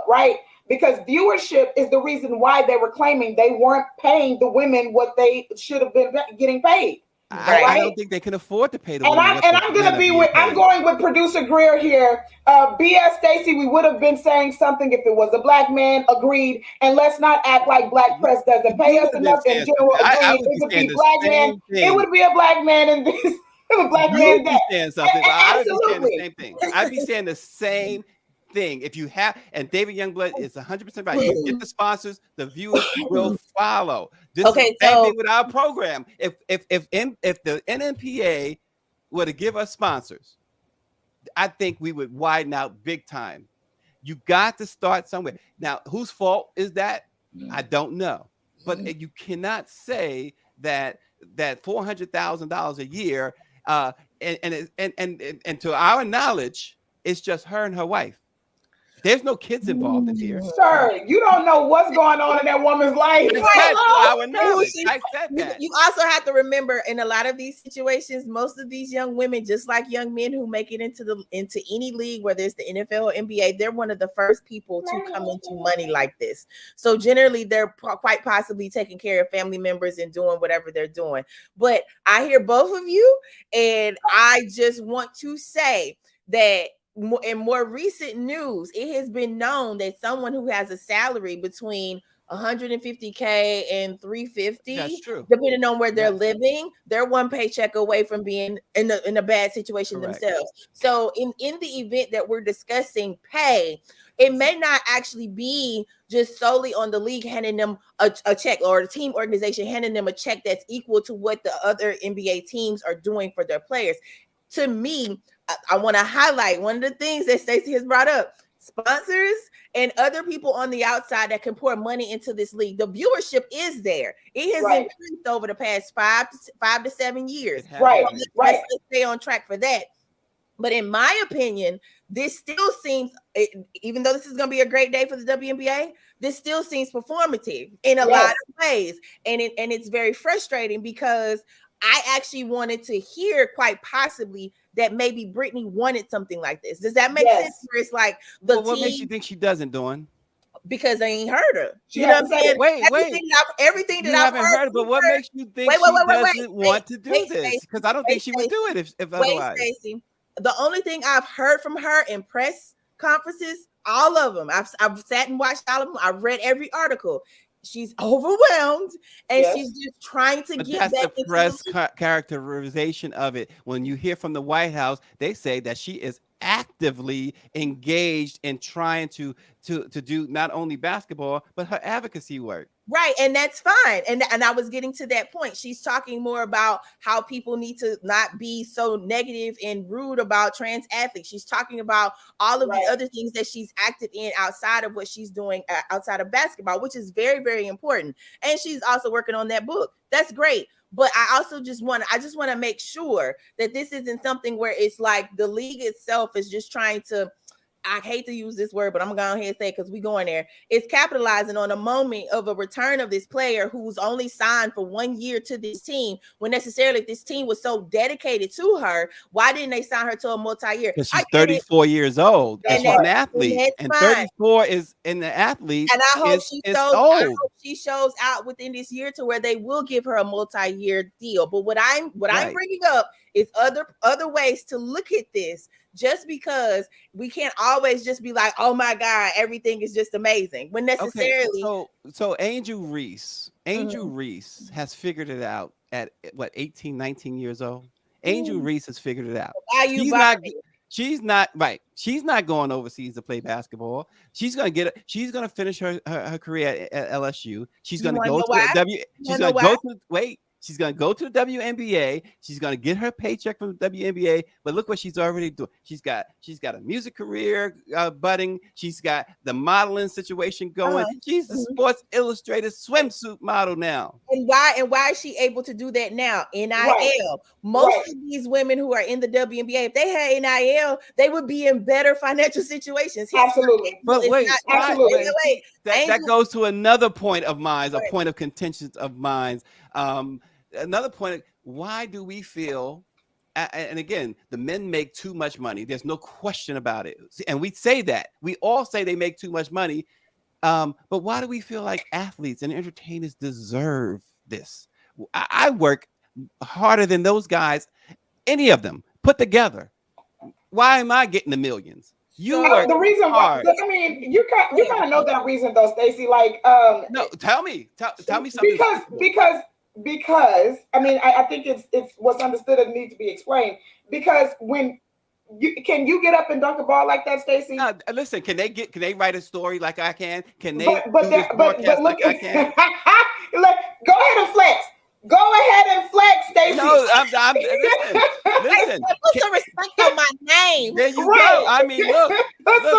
right? Because viewership is the reason why they were claiming they weren't paying the women what they should have been getting paid. I don't think they can afford to pay the women. I'm going with producer Greer here. BS Stacey, we would have been saying something if it was a black man. Agreed. And let's not act like black press doesn't pay us enough. In general, agreed. It would be black man. It would be a black man in this. A black man that. Saying something. I would be saying the same thing. I'd be saying the same thing. If you have, and David Youngblood is 100% right. You get the sponsors, the viewers will follow. This is the same thing with our program. If the NMPA were to give us sponsors, I think we would widen out big time. You got to start somewhere. Now, whose fault is that? I don't know. But you cannot say that $400,000 a year, and to our knowledge, it's just her and her wife. There's no kids involved in here. Sir, you don't know what's going on in that woman's life. I said that. You also have to remember, in a lot of these situations, most of these young women, just like young men who make it into any league, whether it's the NFL or NBA, they're one of the first people to come into money like this. So generally, they're quite possibly taking care of family members and doing whatever they're doing. But I hear both of you, and I just want to say that in more recent news, it has been known that someone who has a salary between $150K and $350, that's true, depending on where they're living, they're one paycheck away from being in a bad situation themselves. So in the event that we're discussing pay, it may not actually be just solely on the league handing them a check, or the team organization handing them a check that's equal to what the other NBA teams are doing for their players. To me, I want to highlight one of the things that Stacey has brought up: sponsors and other people on the outside that can pour money into this league. The viewership is there. It has increased over the past 5 to 7 years. Let's stay on track for that. But in my opinion, this still seems, even though this is going to be a great day for the WNBA, this still seems performative in a lot of ways. And it's very frustrating, because I actually wanted to hear, quite possibly, that maybe Britney wanted something like this. Does that make sense? Where it's like what makes you think she doesn't, Dawn? Because I ain't heard her. You know what I'm saying? Wait. Everything that I've heard, but what makes you think she doesn't want to do this? Because I don't think she would do it if otherwise. Stacey, the only thing I've heard from her in press conferences, all of them, I've sat and watched all of them. I've read every article. She's overwhelmed, and she's just trying to get back. That's the press characterization of it. When you hear from the White House, they say that she is actively engaged in trying to do not only basketball, but her advocacy work. Right, and that's fine. And I was getting to that point. She's talking more about how people need to not be so negative and rude about trans athletes. She's talking about all of the other things that she's active in outside of what she's doing outside of basketball, which is very, very important. And she's also working on that book. That's great. But I also just want to make sure that this isn't something where it's like the league itself is just trying to, I hate to use this word, but I'm going to go ahead and say it because we're going there. It's capitalizing on a moment of a return of this player who's only signed for 1 year to this team, when necessarily if this team was so dedicated to her, why didn't they sign her to a multi-year? Because she's 34 years old and she's an athlete. And fine. 34 is in the athlete. And I hope old. I hope she shows out within this year to where they will give her a multi-year deal. But what I'm bringing up is other ways to look at this. Just because we can't always just be like, oh my God, everything is just amazing. When necessarily. Okay, so Angel Reese has figured it out at what, 18, 19 years old? Angel Reese has figured it out. She's not going overseas to play basketball. She's gonna finish her career at LSU. She's gonna go to the She's going to go to the WNBA. She's going to get her paycheck from the WNBA. But look what she's already doing. She's got a music career budding. She's got the modeling situation going. She's the Sports Illustrated swimsuit model now. And why is she able to do that now? NIL. Most of these women who are in the WNBA, if they had NIL, they would be in better financial situations. Absolutely. But that goes to another point of mine, a point of contention of mine. Another point, why do we feel, and again, the men make too much money. There's no question about it. And we say that. We all say they make too much money. But why do we feel like athletes and entertainers deserve this? I work harder than those guys, any of them put together. Why am I getting the millions? You work the reason hard. why, I mean, you kind of know that reason though, Stacey. Like, no, tell me something. Because I mean, I think it's what's understood and needs to be explained. Because when can you get up and dunk a ball like that, Stacey? Listen, can they write a story like I can? Can they but look, like I can? Look, go ahead and flex. Go ahead and flex, Stacey. No, listen. Put some respect on my name. There you go. I mean, look,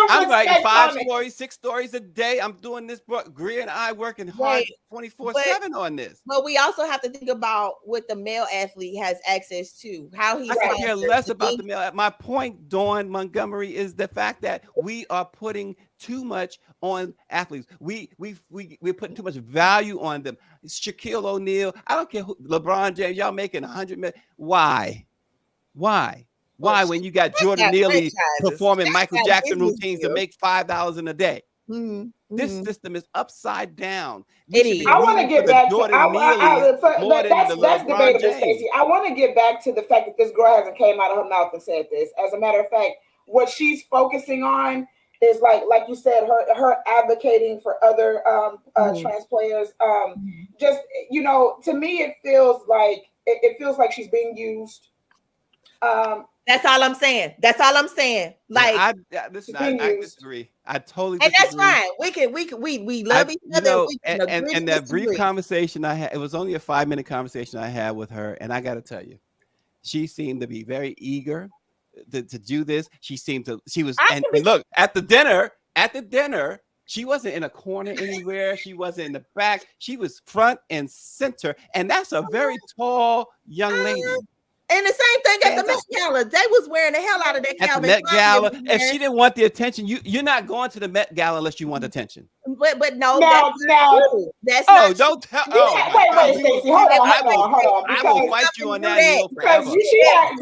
I'm writing 5 stories, 6 stories a day. I'm doing this. Greer and I working hard 24/7 on this. But we also have to think about what the male athlete has access to. How he's. I care less about the male. My point, Dawn Montgomery, is the fact that we are putting too much on athletes. We're putting too much value on them. Shaquille O'Neal, I don't care who, LeBron James, y'all making 100 million. Why when you got Jordan Neely performing Michael Jackson routines to make $5 a day? This system is upside down. I want to get back to that's debatable, Stacey. I want to get back to the fact that this girl hasn't came out of her mouth and said this. As a matter of fact, what she's focusing on is like you said, her advocating for other trans players. Just, to me, it feels like she's being used. That's all I'm saying. Like, I disagree. I totally disagree. And that's fine. We love each other. And that brief conversation I had, it was only a 5-minute conversation I had with her, and I got to tell you, she seemed to be very eager to do this. She was, and look, at the dinner, she wasn't in a corner anywhere. She wasn't in the back. She was front and center, and that's a very tall young lady. And the same thing at the Met Gala. They was wearing the hell out of that Calvin Met Gala. If she didn't want the attention, you're not going to the Met Gala unless you want attention. But no, that's don't tell. Wait, Stacey, hold on. I will fight you on that. Because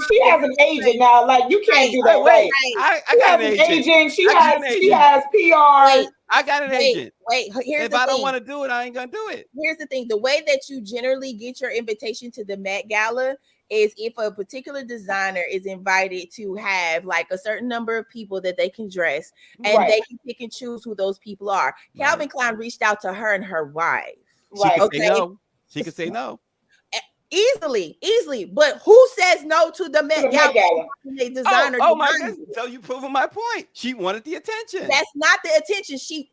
she has an agent now. Like, you can't do that. Wait, I got an agent. She has PR. I got an agent. Here's if I don't want to do it, I ain't gonna do it. Here's the thing: the way that you generally get your invitation to the Met Gala is if a particular designer is invited to have like a certain number of people that they can dress, and they can pick and choose who those people are. Calvin Klein reached out to her and her wife. She could say no. Easily. But who says no to the Met Gala? Designer. Oh my goodness. So you proving my point. She wanted the attention. That's not the attention. She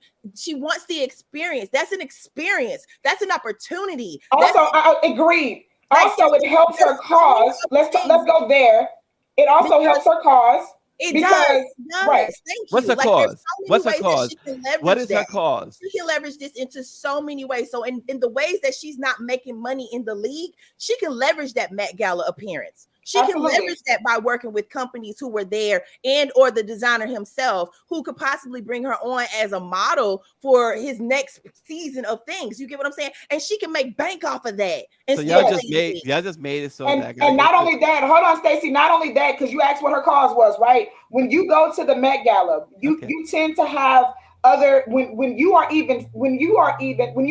wants the experience. That's an experience. That's an opportunity. Also, I agree. Also, it helps her cause. Let's go there. It also helps her cause. It does. Right. Thank you. What's her cause? What's her cause? What is her cause? She can leverage this into so many ways. So in the ways that she's not making money in the league, she can leverage that Met Gala appearance. She can leverage that by working with companies who were there and or the designer himself who could possibly bring her on as a model for his next season of things. You get what I'm saying? And she can make bank off of that. So y'all just made it so and not only that, hold on, Stacey, not only that, because you asked what her cause was, right? When you go to the Met Gala, you tend to have other when you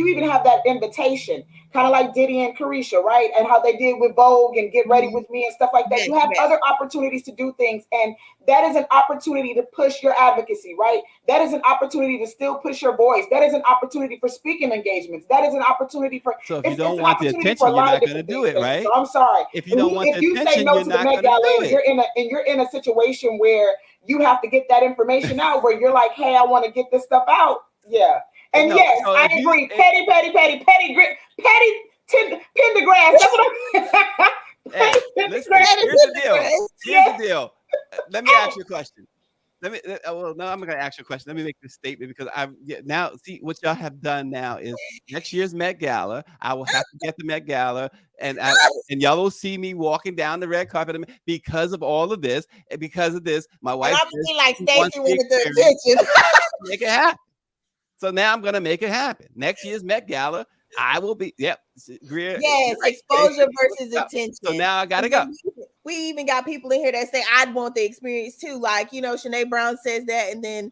even have that invitation, kind of like Diddy and Carisha, right? And how they did with Vogue and Get Ready With Me and stuff like that. You have other opportunities to do things, and that is an opportunity to push your advocacy, right? That is an opportunity to still push your voice. That is an opportunity for speaking engagements. That is an opportunity for. So if you don't want the attention, you're not going to do it, right? So I'm sorry. If you don't want the attention, you're not going to do it. You're in a situation where you have to get that information out, where you're like, hey, I want to get this stuff out. Yeah. And no, yes, so I agree. Petty, pendergrass. That's what I'm Hey, listen, here's the deal. Let me ask you a question. I'm going to ask you a question. Let me make this statement because now see what y'all have done now is next year's Met Gala. I will have to get the Met Gala, and y'all will see me walking down the red carpet because of all of this. And because of this, my wife like Stacey with the attention. Make it happen. So now I'm going to make it happen. Next year's Met Gala, I will be. Yep. Yes, exposure versus attention. So now I got to go. We even got people in here that say I'd want the experience too. Like, Shanae Brown says that, and then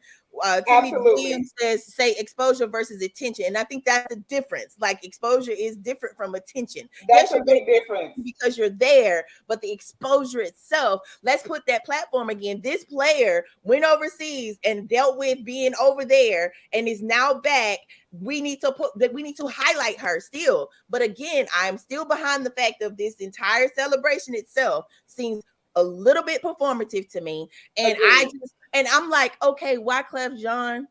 Timmy Williams says say exposure versus attention. And I think that's the difference. Like exposure is different from attention. That's a big difference. Because you're there, but the exposure itself, let's put that platform again. This player went overseas and dealt with being over there and is now back. We need to highlight her still. But again, I'm still behind the fact of this entire celebration itself seems a little bit performative to me. And I'm like, okay, Wyclef Jean.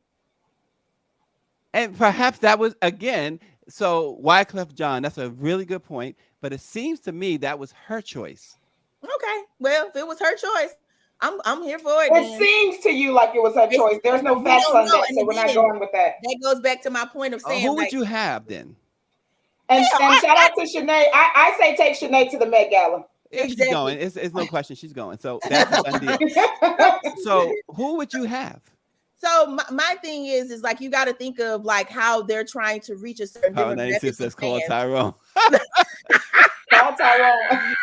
And perhaps that was again, so Wyclef Jean, that's a really good point. But it seems to me that was her choice. Okay. Well, if it was her choice, I'm here for it. It seems to you like it was her choice. There's no facts on that, so we're not going with that. That goes back to my point of saying who would you have then? And shout out to Shanae. I say take Shanae to the Met Gala. Yeah, exactly. She's going. It's no question. She's going. So that's a done deal. So who would you have? So my thing is like you got to think of like how they're trying to reach a certain demographic. That's called Tyrone. Call Tyrone.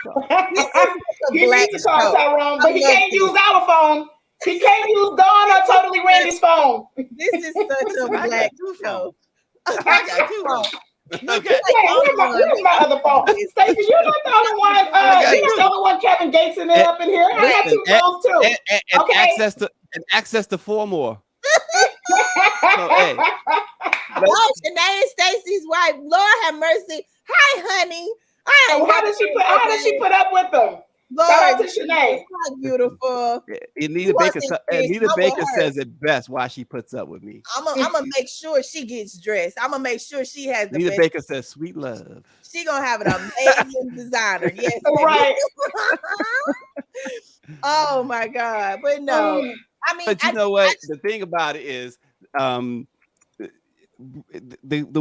He needs to call Tyrone, but he can't use our phone. He can't use Dawn or Totally Randy's phone. This is such a black show. I got two phones. Okay. Where's my other phone? Stacey, you're not the only one. You're not the only one. Kevin Gates in there up in here. I got two phones too. And okay. access to four more. So, hey. Shanae is Stacey's wife. Lord have mercy. Hi, honey. So how does she put up with them? Lord, shout out to Shanae. Beautiful. Anita Baker says it best why she puts up with me. I'm gonna make sure she gets dressed. I'm gonna make sure she has the Anita Baker says sweet love. She gonna have an amazing designer. Yes, right. Oh my God. But no, I mean, but you know what? The thing about it is the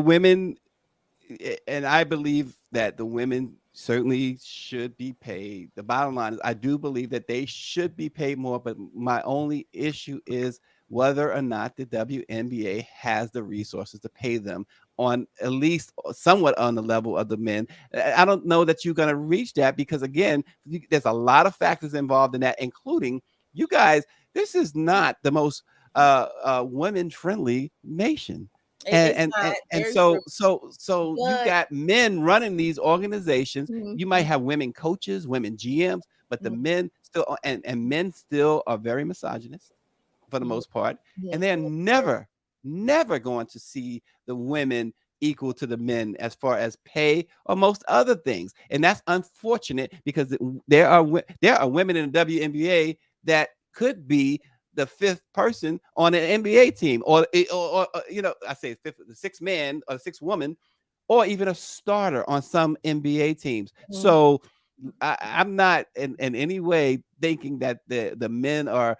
women, and I believe that the women certainly should be paid. The bottom line is I do believe that they should be paid more, but my only issue is whether or not the WNBA has the resources to pay them on at least somewhat on the level of the men. I don't know that you're going to reach that because again, there's a lot of factors involved in that, including you guys. This is not the most women friendly nation. And so you got men running these organizations. Mm-hmm. You might have women coaches, women GMs, but the men still and men still are very misogynist for the most part. Yeah. And they're never going to see the women equal to the men as far as pay or most other things, and that's unfortunate because there are women in the WNBA that could be the fifth person on an NBA team, or I say fifth, the sixth man or sixth woman, or even a starter on some NBA teams. So I'm not in any way thinking that the men are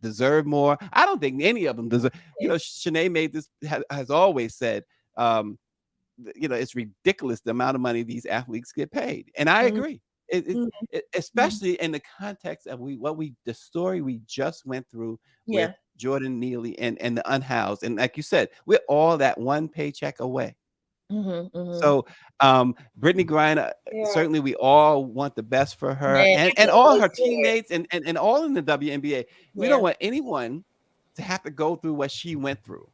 deserve more. I don't think any of them deserve. Shanae made this has always said, it's ridiculous the amount of money these athletes get paid, and I agree. Especially in the context of the story we just went through with Jordan Neely and the unhoused, and like you said, we're all that one paycheck away. So Britney Griner, certainly we all want the best for her, and all her teammates and all in the WNBA. We don't want anyone to have to go through what she went through.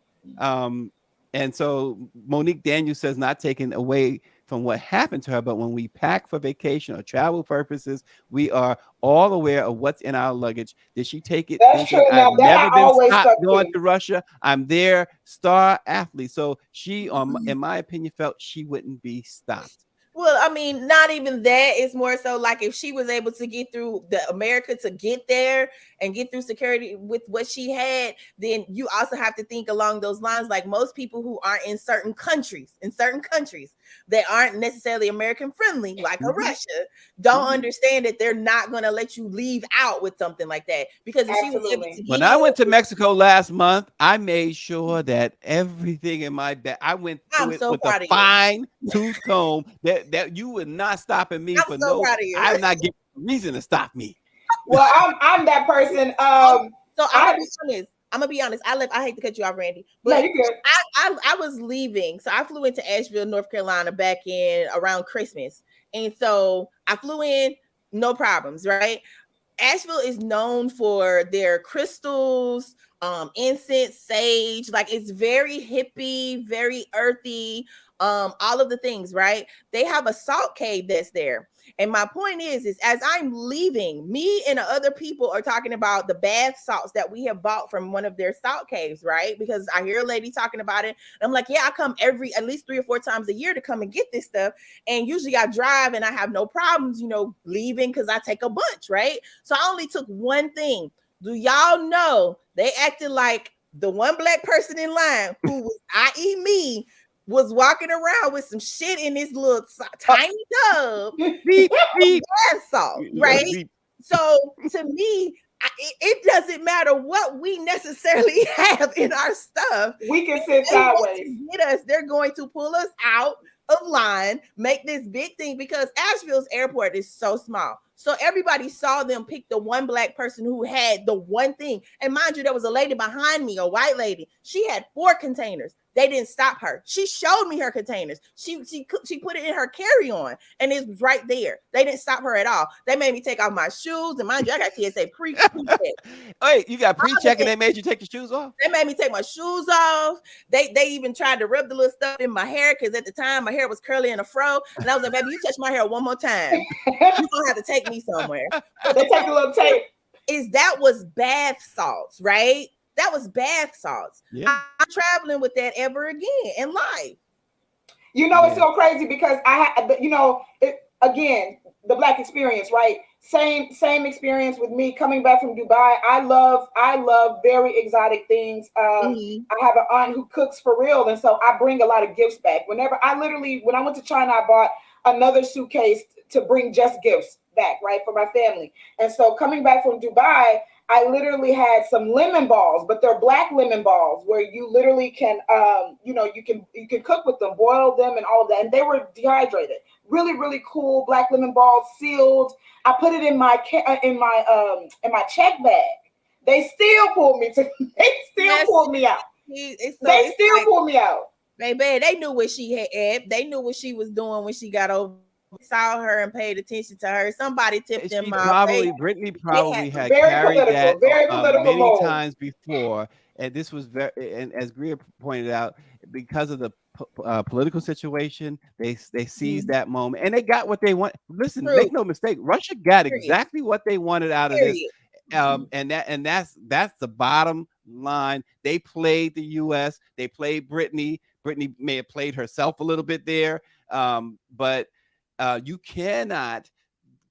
And so Monique Daniels says, not taking away from what happened to her, but when we pack for vacation or travel purposes, we are all aware of what's in our luggage. Did she take it thinking, I've never been stopped going to Russia? I'm their star athlete. So she, in my opinion, felt she wouldn't be stopped. Well, I mean, not even that. It's more so like if she was able to get through America to get there and get through security with what she had, then you also have to think along those lines. Like most people who are in certain countries that aren't necessarily American friendly, like a Russia, don't understand that they're not going to let you leave out with something like that. Because if she was able to when I went to Mexico last month, I made sure that everything in my bag, I went through it with a fine tooth comb that you would not stopping me for no. I'm not giving a reason to stop me. Well, I'm that person. So I'm gonna be honest. I hate to cut you off, Randy, but no, you're good. I was leaving, so I flew into Asheville, North Carolina, back in around Christmas, and so I flew in, no problems, right? Asheville is known for their crystals, incense, sage. Like it's very hippie, very earthy, all of the things, right? They have a salt cave that's there. And my point is as I'm leaving, me and other people are talking about the bath salts that we have bought from one of their salt caves, right? Because I hear a lady talking about it. And I'm like, yeah, I come at least 3 or 4 times a year to come and get this stuff. And usually I drive and I have no problems, leaving because I take a bunch, right? So I only took one thing. Do y'all know they acted like the one black person in line who was, i.e. me, was walking around with some shit in this little tiny tub bath salt, right? So to me, it doesn't matter what we necessarily have in our stuff. We can sit sideways. They're going to pull us out of line, make this big thing, because Asheville's airport is so small. So everybody saw them pick the one black person who had the one thing. And mind you, there was a lady behind me, a white lady. She had 4 containers. They didn't stop her. She showed me her containers. She put it in her carry-on, and it was right there. They didn't stop her at all. They made me take off my shoes, and mind you, I got TSA pre-check. Wait, you got pre-check, and they made you take your shoes off? They made me take my shoes off. They even tried to rub the little stuff in my hair, because at the time my hair was curly and a fro, and I was like, baby, you touch my hair one more time, you're gonna have to take me somewhere. They take a little tape. That was bath salts, right? That was bath salts. Yeah. I'm traveling with that ever again in life. It's so crazy because I had, again, the Black experience, right? Same experience with me coming back from Dubai. I love very exotic things. I have an aunt who cooks for real, and so I bring a lot of gifts back. When I went to China, I bought another suitcase to bring just gifts back, right, for my family. And so coming back from Dubai, I literally had some lemon balls, but they're black lemon balls where you literally can, you can cook with them, boil them and all of that. And they were dehydrated. Really, really cool black lemon balls, sealed. I put it in my check bag. They still pulled me out. They still pulled me out. Baby, they knew what she had. They knew what she was doing when she got over. Saw her and paid attention to her. Somebody tipped them off. Britney probably had carried that many times before, and this was and as Greer pointed out, because of the political situation, they seized that moment and they got what they want. Listen, make no mistake, Russia got exactly what they wanted out of this. And that's the bottom line. They played the U.S. They played Britney Britney may have played herself a little bit there, but you cannot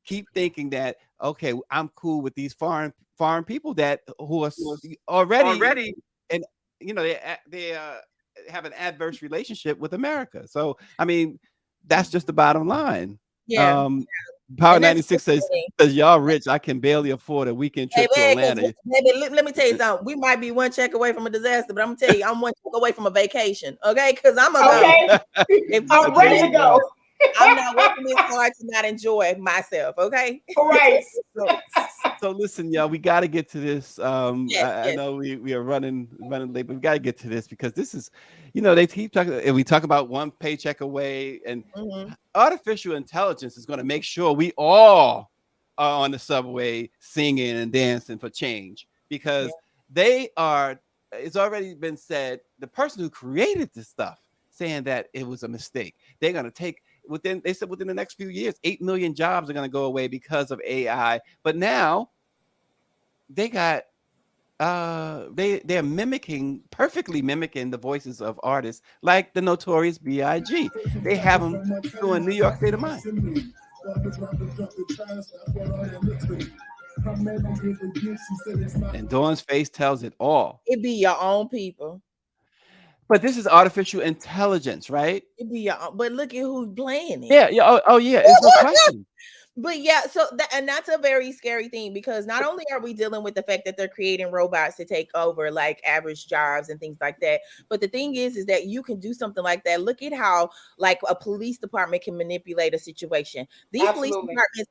keep thinking that, okay, I'm cool with these foreign people who are already, and they have an adverse relationship with America. So I mean, that's just the bottom line. Yeah. Power 96 says y'all rich. I can barely afford a weekend trip to Atlanta. Baby, let me tell you something. We might be one check away from a disaster, but I'm gonna tell you, I'm one check away from a vacation. Okay, because I'm I'm ready to go. I'm not working this hard to not enjoy myself. Okay. Right. So listen, y'all, we got to get to this. I know we are running late, but we got to get to this because this is, they keep talking, and we talk about one paycheck away, and artificial intelligence is going to make sure we all are on the subway singing and dancing for change, because it's already been said, the person who created this stuff saying that it was a mistake. They're going to take within the next few years, 8 million jobs are going to go away because of AI. But now they got they're perfectly mimicking the voices of artists like the Notorious B.I.G. They have them doing New York State of Mind. And Dawn's face tells it all. It be your own people. But this is artificial intelligence, right? It be your own, but look at who's playing it. Yeah. Oh yeah. It's no question. But yeah, so that's a very scary thing, because not only are we dealing with the fact that they're creating robots to take over like average jobs and things like that, but the thing is that you can do something like that. Look at how like a police department can manipulate a situation. These police departments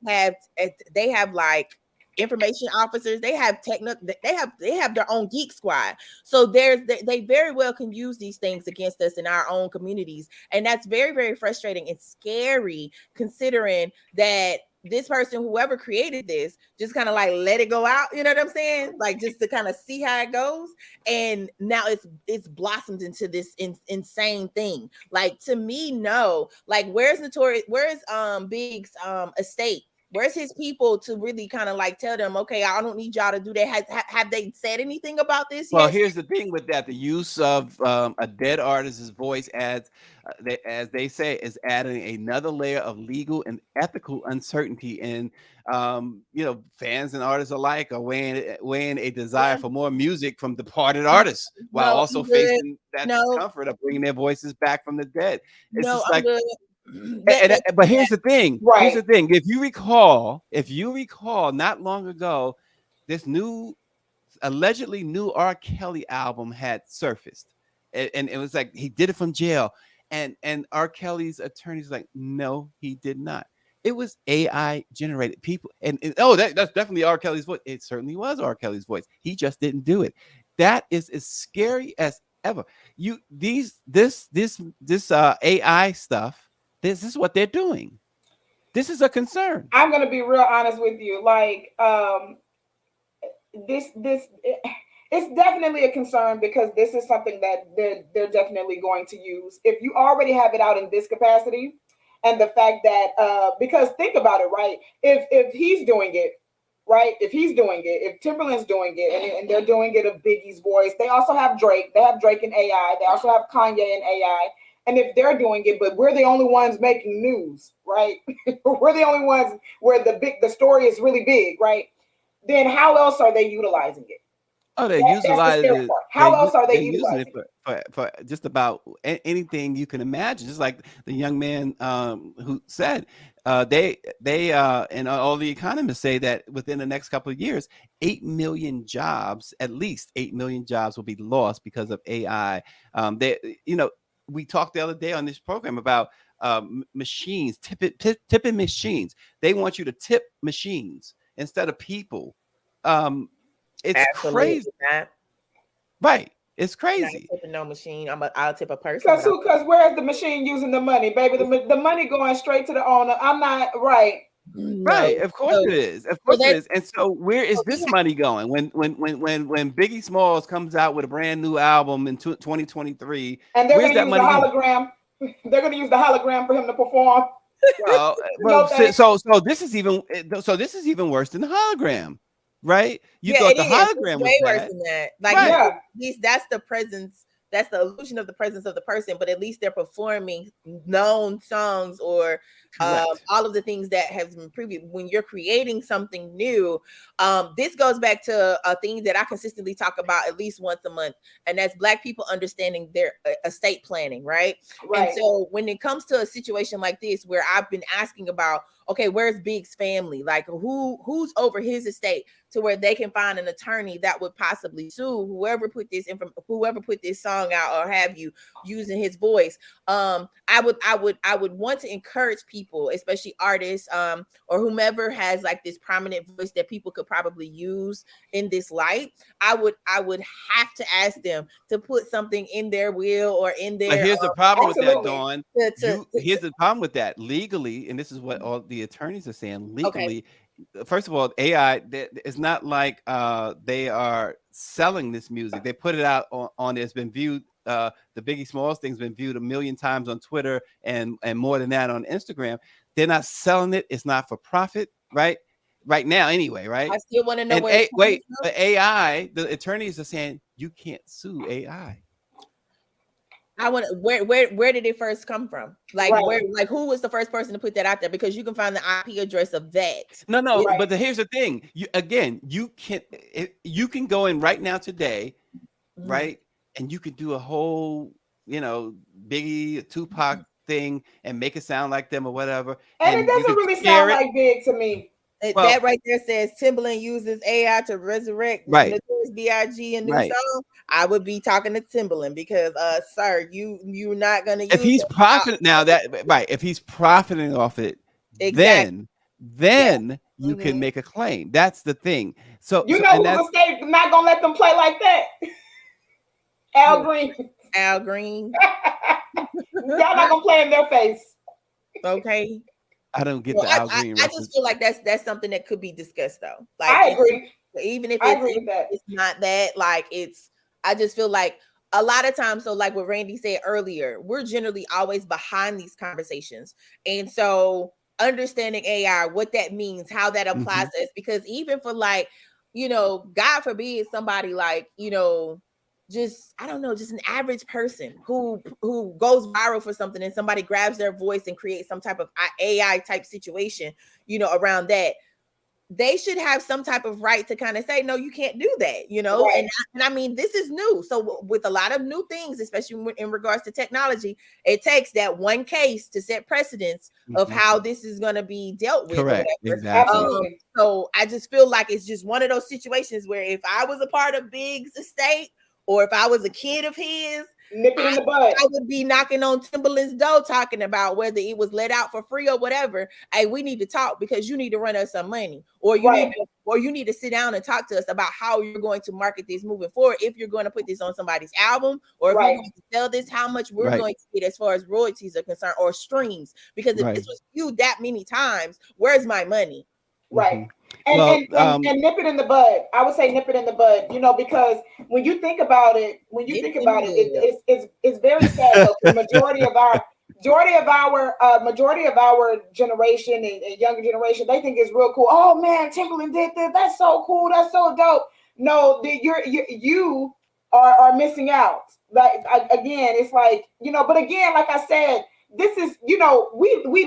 have like information officers, they have they have their own geek squad. So they very well can use these things against us in our own communities, and that's very, very frustrating and scary, considering that this person, whoever created this, just kind of like let it go out, you know what I'm saying, like just to kind of see how it goes. And now it's blossomed into this insane thing. Like, to me, no, like where's Big's estate? Where's his people to really kind of like tell them, okay, I don't need y'all to do that? Have they said anything about this yet? Well, here's the thing with that. The use of a dead artist's voice adds, as they say, is adding another layer of legal and ethical uncertainty. And, fans and artists alike are weighing a desire for more music from departed artists while also facing that discomfort of bringing their voices back from the dead. It's just like... But here's the thing. Right. Here's the thing. If you recall, not long ago, this allegedly new R. Kelly album had surfaced, and it was like he did it from jail, and R. Kelly's attorney's like, no, he did not. It was AI generated. People that's definitely R. Kelly's voice. It certainly was R. Kelly's voice. He just didn't do it. That is as scary as ever. This AI stuff. This is what they're doing. This is a concern. I'm going to be real honest with you. Like, it's definitely a concern, because this is something that they're definitely going to use. If you already have it out in this capacity, and the fact that, because think about it, right? If he's doing it, right? If Timberland's doing it, and they're doing it of Biggie's voice, they also have Drake. They have Drake in AI. They also have Kanye in AI. And if they're doing it, but we're the only ones making news, right? We're the only ones where the story is really big, right? Then how else are they utilizing it? Oh, they utilize it. How else are they using it for just about anything you can imagine? Just like the young man who said, they and all the economists say that within the next couple of years, 8 million jobs, at least 8 million jobs, will be lost because of AI. We talked the other day on this program about machines, tipping machines. They want you to tip machines instead of people. It's crazy. Right. It's crazy. Tipping no machine. I'll tip a person. Because where's the machine using the money, baby? The money going straight to the owner. I'm not right. Right. Of course it is. Of course it is. And so where is this money going? When Biggie Smalls comes out with a brand new album in 2023, and they're going to use the hologram. They're going to use the hologram for him to perform. So this is even worse than the hologram, right? You thought the hologram was way worse than that. Like, that's the presence that's the illusion of the presence of the person, but at least they're performing known songs or all of the things that have been previous. When you're creating something new, this goes back to a thing that I consistently talk about at least once a month, and that's Black people understanding their estate planning, right? And so when it comes to a situation like this, where I've been asking about, okay, where's Big's family? Like who's over his estate, to where they can find an attorney that would possibly sue whoever put this song out, or have you using his voice. I would want to encourage people, especially artists, or whomever has like this prominent voice that people could probably use in this light. I would have to ask them to put something in their will or in their. But here's the problem with that, Dawn. Here's the problem with that legally, and this is what all the attorneys are saying legally. First of all, AI, it's not like they are selling this music. They put it out on it's been viewed. The Biggie Smalls thing's been viewed 1 million times on Twitter and more than that on Instagram. They're not selling it. It's not for profit, right? Right now, anyway, right? I still want to know the AI, the attorneys are saying you can't sue AI. I want where did it first come from? Like who was the first person to put that out there? Because you can find the IP address of that. No, but here's the thing. You can go in right now today, right? And you could do a whole, Biggie, Tupac thing and make it sound like them or whatever. And it doesn't really sound like Big to me. That right there says Timbaland uses AI to resurrect Notorious B.I.G. and new song. I would be talking to Timbaland because, sir, you're not gonna. If he's profiting now, if he's profiting off it, then you can make a claim. That's the thing. So who's the state not gonna let them play like that? Al Green. Y'all not gonna play in their face. Okay. I don't get the Al Green. I just feel like that's something that could be discussed though. Like I agree. Even if it's not that, like I just feel like a lot of times, so like what Randy said earlier, we're generally always behind these conversations. And so understanding AI, what that means, how that applies to us, because even for like, God forbid somebody like, just an average person who goes viral for something and somebody grabs their voice and creates some type of AI type situation, around that. They should have some type of right to kind of say, no, you can't do that, and I mean, this is new. So with a lot of new things, especially in regards to technology, it takes that one case to set precedence of how this is going to be dealt with. Correct. Exactly. So I just feel like it's just one of those situations where if I was a part of Big's estate, or if I was a kid of his, nip it in the bud. I would be knocking on Timbaland's door talking about whether it was let out for free or whatever. Hey, we need to talk because you need to run us some money, or you need to sit down and talk to us about how you're going to market this moving forward. If you're going to put this on somebody's album, or if you're going to sell this, how much we're going to get as far as royalties are concerned, or streams. Because if this was viewed that many times, where's my money? Right. And nip it in the bud. I would say nip it in the bud, because when you think about it, it's very sad. Though, the majority of our generation and younger generation, they think it's real cool. Oh man, Timbaland did this. That's so cool. That's so dope. No, you are missing out. Like again, it's like, but again, like I said, this is, we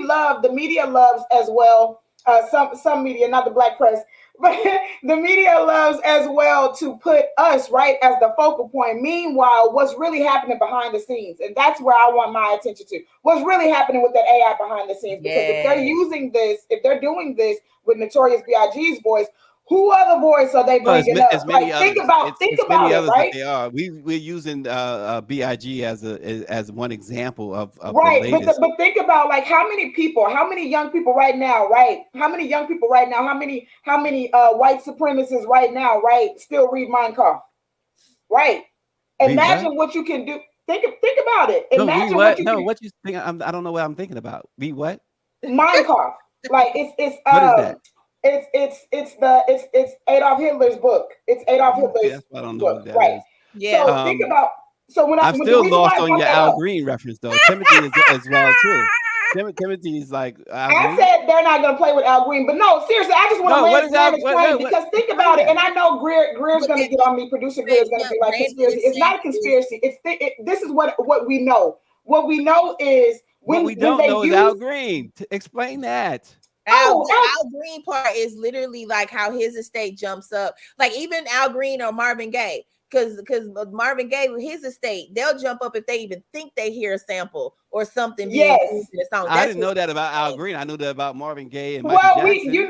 love, the media loves as well. Some media, not the black press, but the media loves as well to put us right as the focal point. Meanwhile, what's really happening behind the scenes, and that's where I want my attention to. What's really happening with that AI behind the scenes? Because if they're using this, if they're doing this with Notorious B.I.G's voice, who other voice are they bringing up? Like, think about it, right? They are. We're using B.I.G. as one example of right. The latest. But think about like how many young people right now, right? How many white supremacists right now, right? Still read Mein Kampf, right? Imagine what you can do. Think about it. Imagine what you think? I don't know what I'm thinking about. Read what? Mein Kampf. Like it's what is that? It's Adolf Hitler's book. It's Adolf Hitler's I don't know what that right. is. Yeah. So think about. So when I'm still lost on your Al Green reference though. Timothy is as well too. Timothy's like Al I Green. said they're not going to play with Al Green, but no, seriously, I just want to What is Al? land this plane because think about it. And I know Greer's going to get on me. Producer Greer's going to be like conspiracy. It's not a conspiracy. This is what we know. What we know is what we don't know is Al Green. Explain that. Al Green part is literally like how his estate jumps up. Like even Al Green or Marvin Gaye. Because Marvin Gaye, his estate, they'll jump up if they even think they hear a sample or something. Yes, I didn't know that about Al Green. I knew that about Marvin Gaye and Michael Jackson. you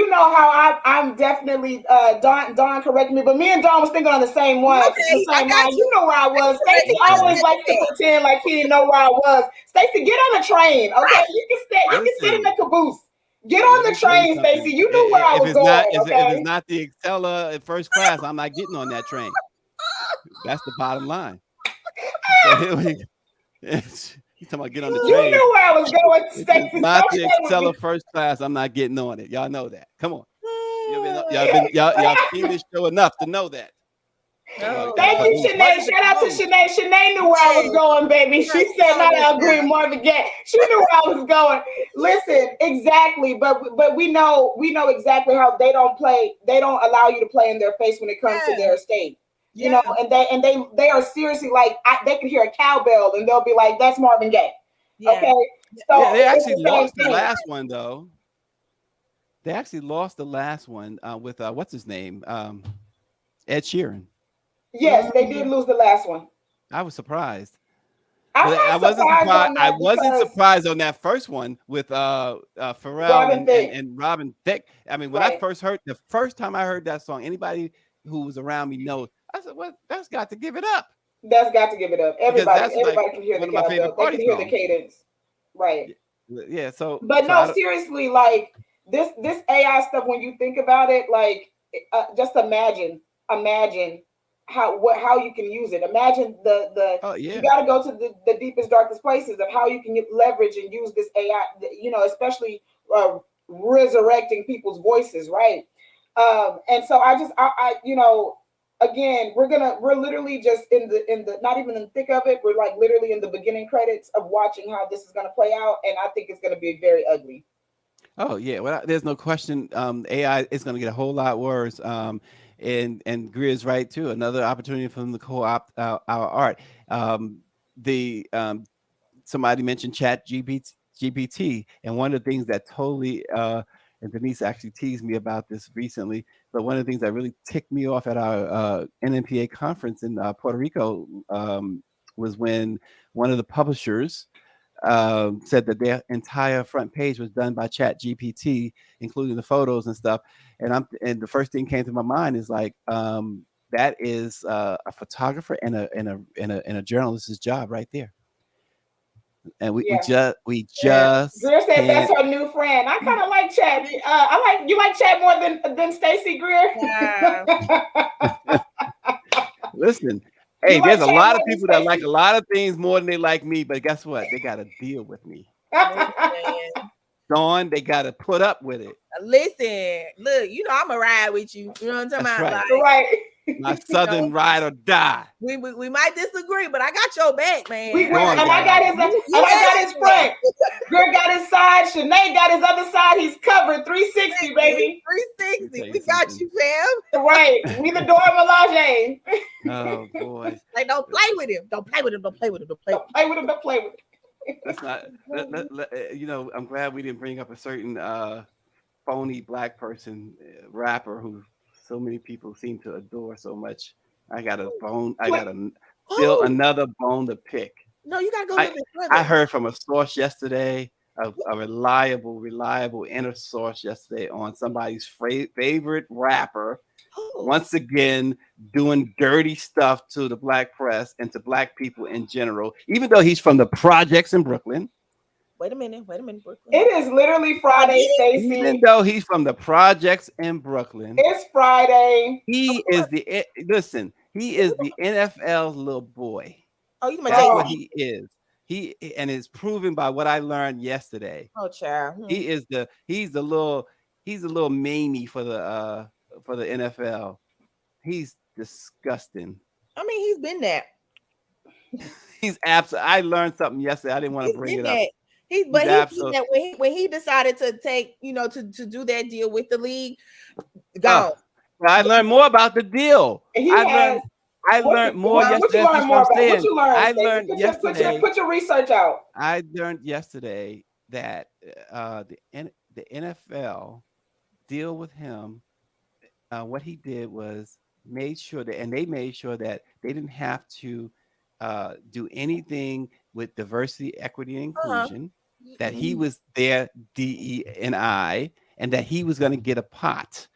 know how I'm definitely Don correct me, but me and Don was thinking on the same one. Okay, the same line. You know where I was. Stacey always likes to pretend like he didn't know where I was. Stacey, get on the train, okay? You can sit in the caboose. Get on the train, Stacey. You knew where I was going. If it's not the Excella in first class, I'm not getting on that train. That's the bottom line. So you talking about get on the train? You knew where I was going, Stacey. Not the Excella first class. I'm not getting on it. Y'all know that. Come on. Y'all seen this show enough to know that. No. Thank you, Shanae. Shout out to Shanae. Shanae knew where I was going, baby. She said not Al Green, Marvin Gaye. She knew where I was going. Listen, exactly. But we know exactly how they don't play. They don't allow you to play in their face when it comes to their estate. You know, and they are seriously like they can hear a cowbell and they'll be like, "That's Marvin Gaye." Yeah. Okay, so they actually lost the last one though. They actually lost the last one with what's his name, Ed Sheeran. Yes, they did lose the last one. I was surprised. I wasn't surprised on that first one with Pharrell and Robin Thicke. I mean, when I first heard the first time I heard that song, anybody who was around me knows. I said, "Well, that's got to give it up." That's got to give it up. Everybody can hear the cowbell. They can hear the cadence, right? Yeah. So, but no, seriously, like this AI stuff. When you think about it, like just imagine how you can use it. Imagine you got to go to the deepest, darkest places of how you can leverage and use this AI. You know, especially resurrecting people's voices, right? And so I you know. Again, we're literally just in the not even in the thick of it. We're like literally in the beginning credits of watching how this is going to play out, and I think it's going to be very ugly. Oh yeah, well, there's no question. AI is going to get a whole lot worse. And Greer's right too. Another opportunity for them to co-opt our art. Somebody mentioned Chat GPT, and one of the things that totally and Denise actually teased me about this recently. But one of the things that really ticked me off at our NMPA conference in Puerto Rico was when one of the publishers said that their entire front page was done by Chat GPT, including the photos and stuff. And the first thing came to my mind is like that is a photographer and a journalist's job right there. And we just Greer said that's her new friend. I kind of like Chad. You like Chad more than Stacey Greer. Listen, hey, there's a lot of people that like a lot of things more than they like me, but guess what? They got to deal with me. Dawn, they got to put up with it. Listen, look, you know I'm a ride with you. You know what I'm talking about? Right. Right. My Southern ride or die. We might disagree, but I got your back, man. I got his front. Greg got his side. Shanae got his other side. He's covered. 360, baby. 360. We got you, fam. Right. We the Dora Milaje. Oh boy. Like, don't play with him. Don't play with him. Don't play with him. Don't play with him. Don't play with him. That's not. You know, I'm glad we didn't bring up a certain phony black person rapper who so many people seem to adore so much. I got a bone. I got still another bone to pick. No, you gotta go a little bit further. I heard from a source yesterday, a reliable inner source yesterday on somebody's favorite rapper. Once again, doing dirty stuff to the black press and to black people in general, even though he's from the projects in Brooklyn. Wait a minute, Brooklyn. It is literally Friday, Stacey. Even though he's from the projects in Brooklyn, it's Friday. He is the NFL's little boy. Oh, that's what he is. And it's proven by what I learned yesterday. Oh, child. He's the little Mamie for the NFL. He's disgusting. I mean, he's been that. He's absolutely. I learned something yesterday. I didn't want to bring it up. When he decided to take, to do that deal with the league, gone. I learned more about the deal. I learned more yesterday. What you learn more about? What you learned, I Stacey? learned yesterday. Put your research out. I learned yesterday that the NFL deal with him. What he did was made sure that they didn't have to do anything with diversity, equity, and inclusion. That he was their DE&I, and that he was going to get a pot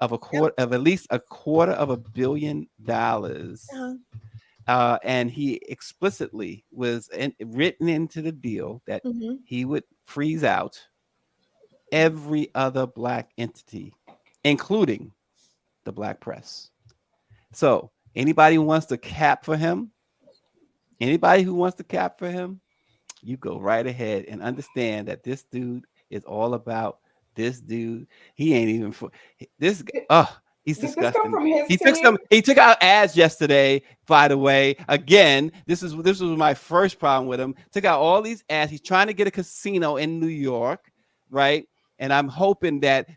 of at least $250 million. And he explicitly was written into the deal that he would freeze out every other Black entity, including the Black press. So anybody who wants to cap for him, you go right ahead and understand that this dude is all about this dude. He ain't even for this. He's disgusting. He took out ads yesterday, by the way. Again, this was my first problem with him. Took out all these ads. He's trying to get a casino in New York, right? And I'm hoping that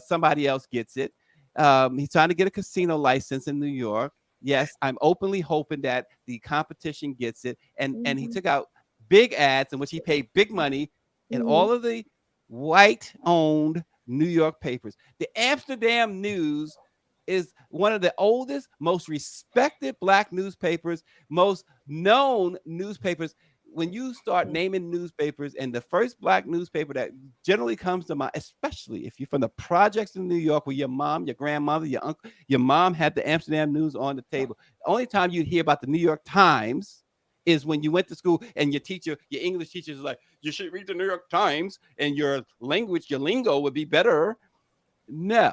somebody else gets it. He's trying to get a casino license in New York. Yes, I'm openly hoping that the competition gets it. And he took out big ads in which he paid big money in all of the white-owned New York papers. The Amsterdam News is one of the oldest, most respected Black newspapers, most known newspapers. When you start naming newspapers, and the first Black newspaper that generally comes to mind, especially if you're from the projects in New York, where your mom, your grandmother, your uncle, your mom had the Amsterdam News on the table. The only time you'd hear about the New York Times is when you went to school and your English teacher is like, you should read the New York Times and your lingo would be better. No.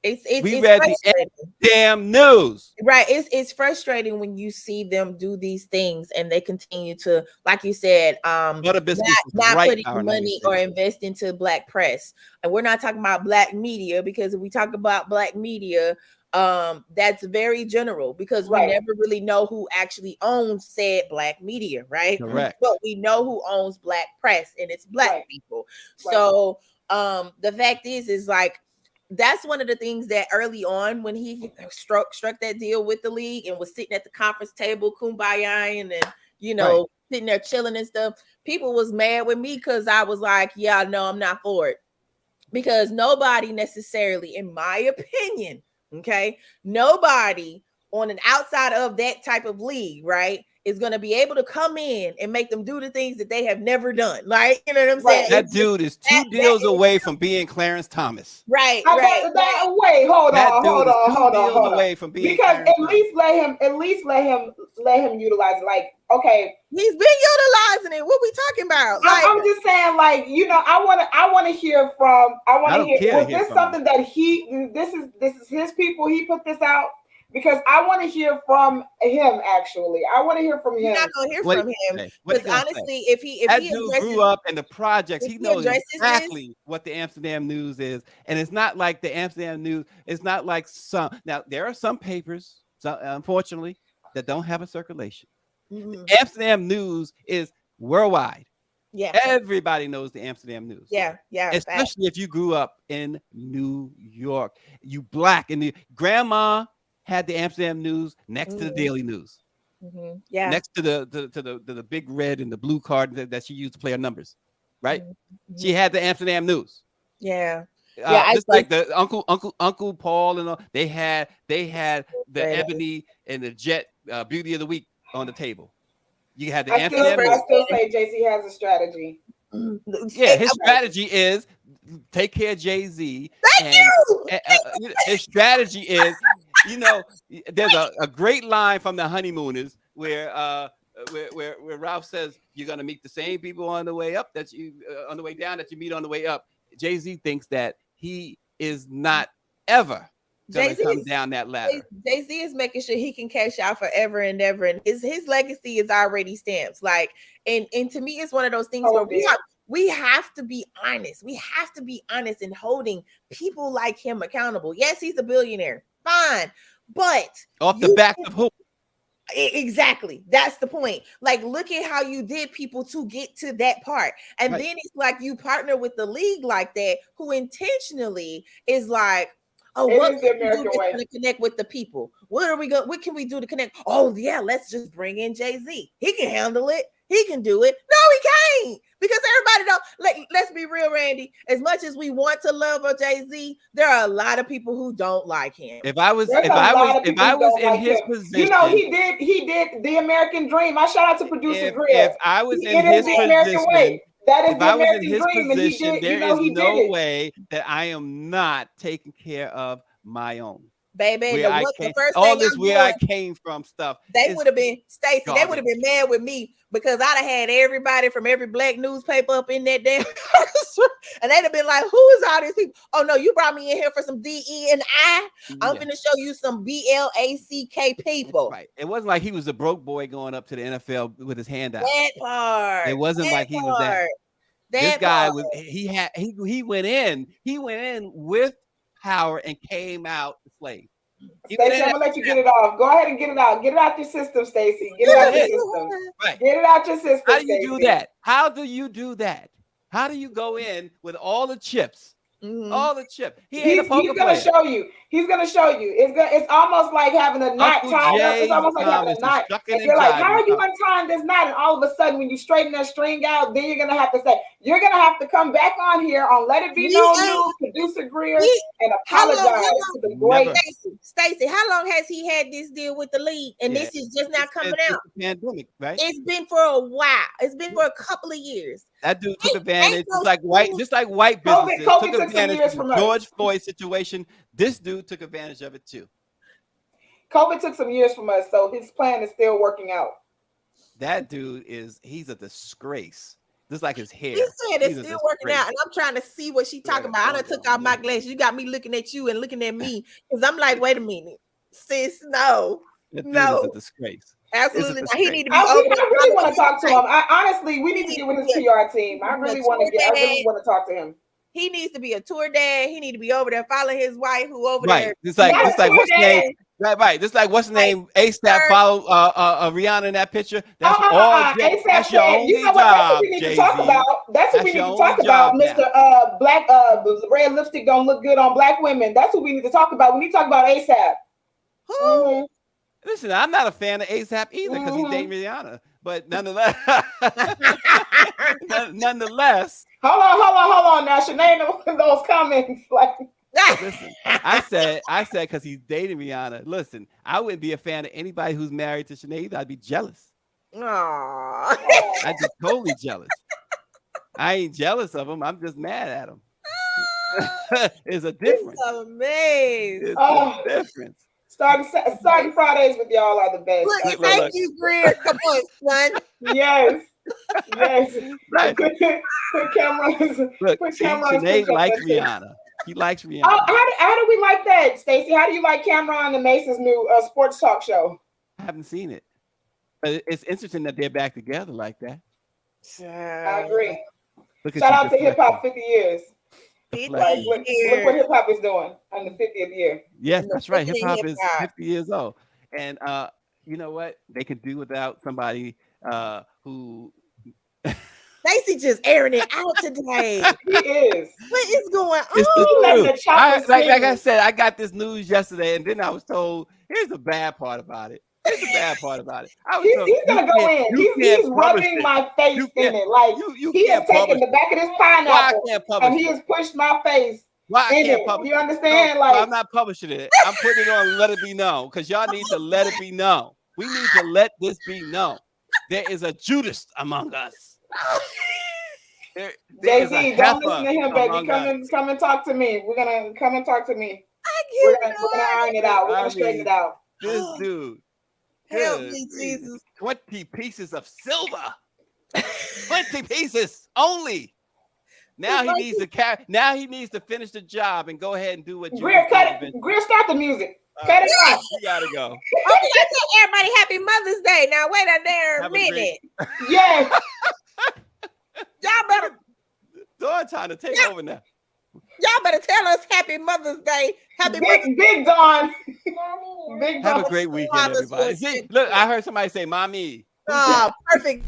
We read the damn news. Right. It's frustrating when you see them do these things and they continue to, like you said, not putting money or invest into Black press. And we're not talking about Black media, because if we talk about Black media, that's very general, because we never really know who actually owns said Black media, right? Correct. But we know who owns Black press, and it's Black people. So the fact is like, that's one of the things that early on, when he struck that deal with the league and was sitting at the conference table, kumbaya, and then sitting there chilling and stuff, people was mad with me because I was like, yeah, no, I'm not for it. Because nobody necessarily, in my opinion, nobody on an outside of that type of league, right, is going to be able to come in and make them do the things that they have never done. Like, you know what I'm saying? That dude is two deals away from being Clarence Thomas. Right. Hold on. Away from being because Clarence at least let him utilize it. Like, okay, he's been utilizing it. What we talking about? Like, I'm just saying, like, I want to hear from. Was this something that this is his people? He put this out. Because I want to hear from him. Actually, I want to hear from him. You're not gonna hear from him because honestly, if he grew up in the projects, he knows exactly what the Amsterdam News is, and it's not like the Amsterdam News. It's not like some. Now there are some papers, unfortunately, that don't have a circulation. The Amsterdam News is worldwide. Yeah, everybody knows the Amsterdam News. Yeah. Especially if you grew up in New York, you Black, and the grandma had the Amsterdam News next to the Daily News. Yeah, next to the big red and the blue card that she used to play her numbers, right? She had the Amsterdam News. Yeah. Just like the Uncle Paul and all, they had the Ebony and the Jet Beauty of the Week on the table. You had the Amsterdam News. I still say Jay-Z has a strategy. Yeah, his strategy is take care of Jay-Z. His strategy is, there's a great line from The Honeymooners where Ralph says you're gonna meet the same people on the way up that you on the way down that you meet on the way up. Jay-Z thinks that he is not ever gonna come down that ladder. Jay-Z is making sure he can cash out forever and ever, and his legacy is already stamped. Like, and to me, it's one of those things where we have to be honest. We have to be honest in holding people like him accountable. Yes, he's a billionaire. Fine. But off the back of who? Exactly. That's the point. Like, look at how you did people to get to that part. And Right. then it's like you partner with the league like that, who intentionally is like, oh, It what is the can we do American that's way. going to connect with the people? What can we do to connect? Oh, yeah, let's just bring in Jay-Z. He can handle it. He can do it. No, he can't. Because everybody don't. Let's be real, Randy. As much as we want to love a Jay-Z, there are a lot of people who don't like him. If I was There's a lot of people who don't in like his him. position, You know, he did the American dream. I shout out to producer Grill. if I was in It is his the American position, way. That is if the I was in American his dream, and he position, did. there You know, is he no did it. way that I am not taking care of my own. Baby, the first all thing this I'm where I doing, came from stuff. they would have been, Stacey, they would have garbage. been mad with me because I'd have had everybody from every black newspaper up in that damn and they'd have been like, who is all these people? Oh no, you brought me in here for some DEI. I'm gonna show you some BLACK people. Right. It wasn't like he was a broke boy going up to the NFL with his hand out. That part. It wasn't like he was that. This guy was he went in with power and came out the slave. Stacey, I'm gonna let you get it off. Go ahead and get it out. Get it out your system, Stacey. Get it out your system. Right. Get it out your system. How do you do that? How do you do that? How do you go in with all the chips? Mm-hmm. All the chips. He's gonna show you. He's gonna show you. It's almost like having a knot tied up. It's almost like having a knot. And you're like, how are you untying this knot? And all of a sudden, when you straighten that string out, then you're gonna have to say, you're gonna have to come back on here on Let It Be Known News, producer Greer, and apologize to the great Stacey. How long has he had this deal with the league? And this is just now coming out. Pandemic, right? It's been for a while. It's been for a couple of years. That dude took advantage, just like white businesses took advantage of the George Floyd situation. This dude took advantage of it too. COVID took some years from us, so his plan is still working out. That dude he's a disgrace. Just like his hair. He said it's still working out, and I'm trying to see what she talking about. I done took off my glasses. You got me looking at you and looking at me because I'm like, wait a minute, sis, no, that dude is a disgrace. Absolutely not. He need to be. I really want to talk to him. Honestly, we need to get with his PR team. I really want to talk to him. He needs to be a tour dad. He need to be over there following his wife, who over there. Just like what's name? Right. Just like what's the name? ASAP follow Rihanna in that picture. That's all. That's your only job. That's what we need to talk about. That's what we need to talk about, Mr. Black. Red lipstick don't look good on black women. That's what we need to talk about. We need to talk about ASAP. Who? Listen, I'm not a fan of ASAP either because he's dating Rihanna. But nonetheless, hold on now. Shanae, those comments like. Listen, I said because he's dating Rihanna. Listen, I wouldn't be a fan of anybody who's married to Shanae either. I'd be jealous. Aww. I'd be totally jealous. I ain't jealous of him. I'm just mad at him. It's a difference. It's amazing. It's a difference. Starting Fridays with y'all are the best. Look, thank you, Greer. Come on, son. Yes. Right. Put cameras. Look, Shanae likes Rihanna. He likes Rihanna. How do we like that, Stacey? How do you like Cameron and Mason's new sports talk show? I haven't seen it. But it's interesting that they're back together like that. I agree. Shout out to hip hop 50 years. Look what hip hop is doing on the 50th year. Yes, that's right. Hip hop is 50 years old. And you know what? They can do without somebody who Stacey just airing it out today. He is. What is going on? Like I said, I got this news yesterday, and then I was told, here's the bad part about it. He's gonna go in. He's rubbing my face in it. Like he has taken the back of this pineapple and he has pushed my face. Why I can't publish? You understand? No, I'm not publishing it. I'm putting it on Let It Be Known because y'all need to let it be known. We need to let this be known. There is a Judas among us. Jay-Z, don't listen to him, baby. Come and talk to me. We're gonna come and talk to me. We're gonna iron it out. We're gonna straighten it out. This dude. Help me, Jesus. 20 pieces of silver. 20 pieces only. Now he needs to Now he needs to finish the job and go ahead and do what you. Greer, start the music. Cut it off. You gotta go. I tell everybody Happy Mother's Day. Now wait a minute. Yes. Y'all better. Dawn trying to take over now. Y'all better tell us Happy Mother's Day. Happy Mother's Big Dawn. Big Have Dawn. a great weekend, Fathers will everybody. See, send look, you. I heard somebody say, "Mommy." Who's Oh, that? perfect.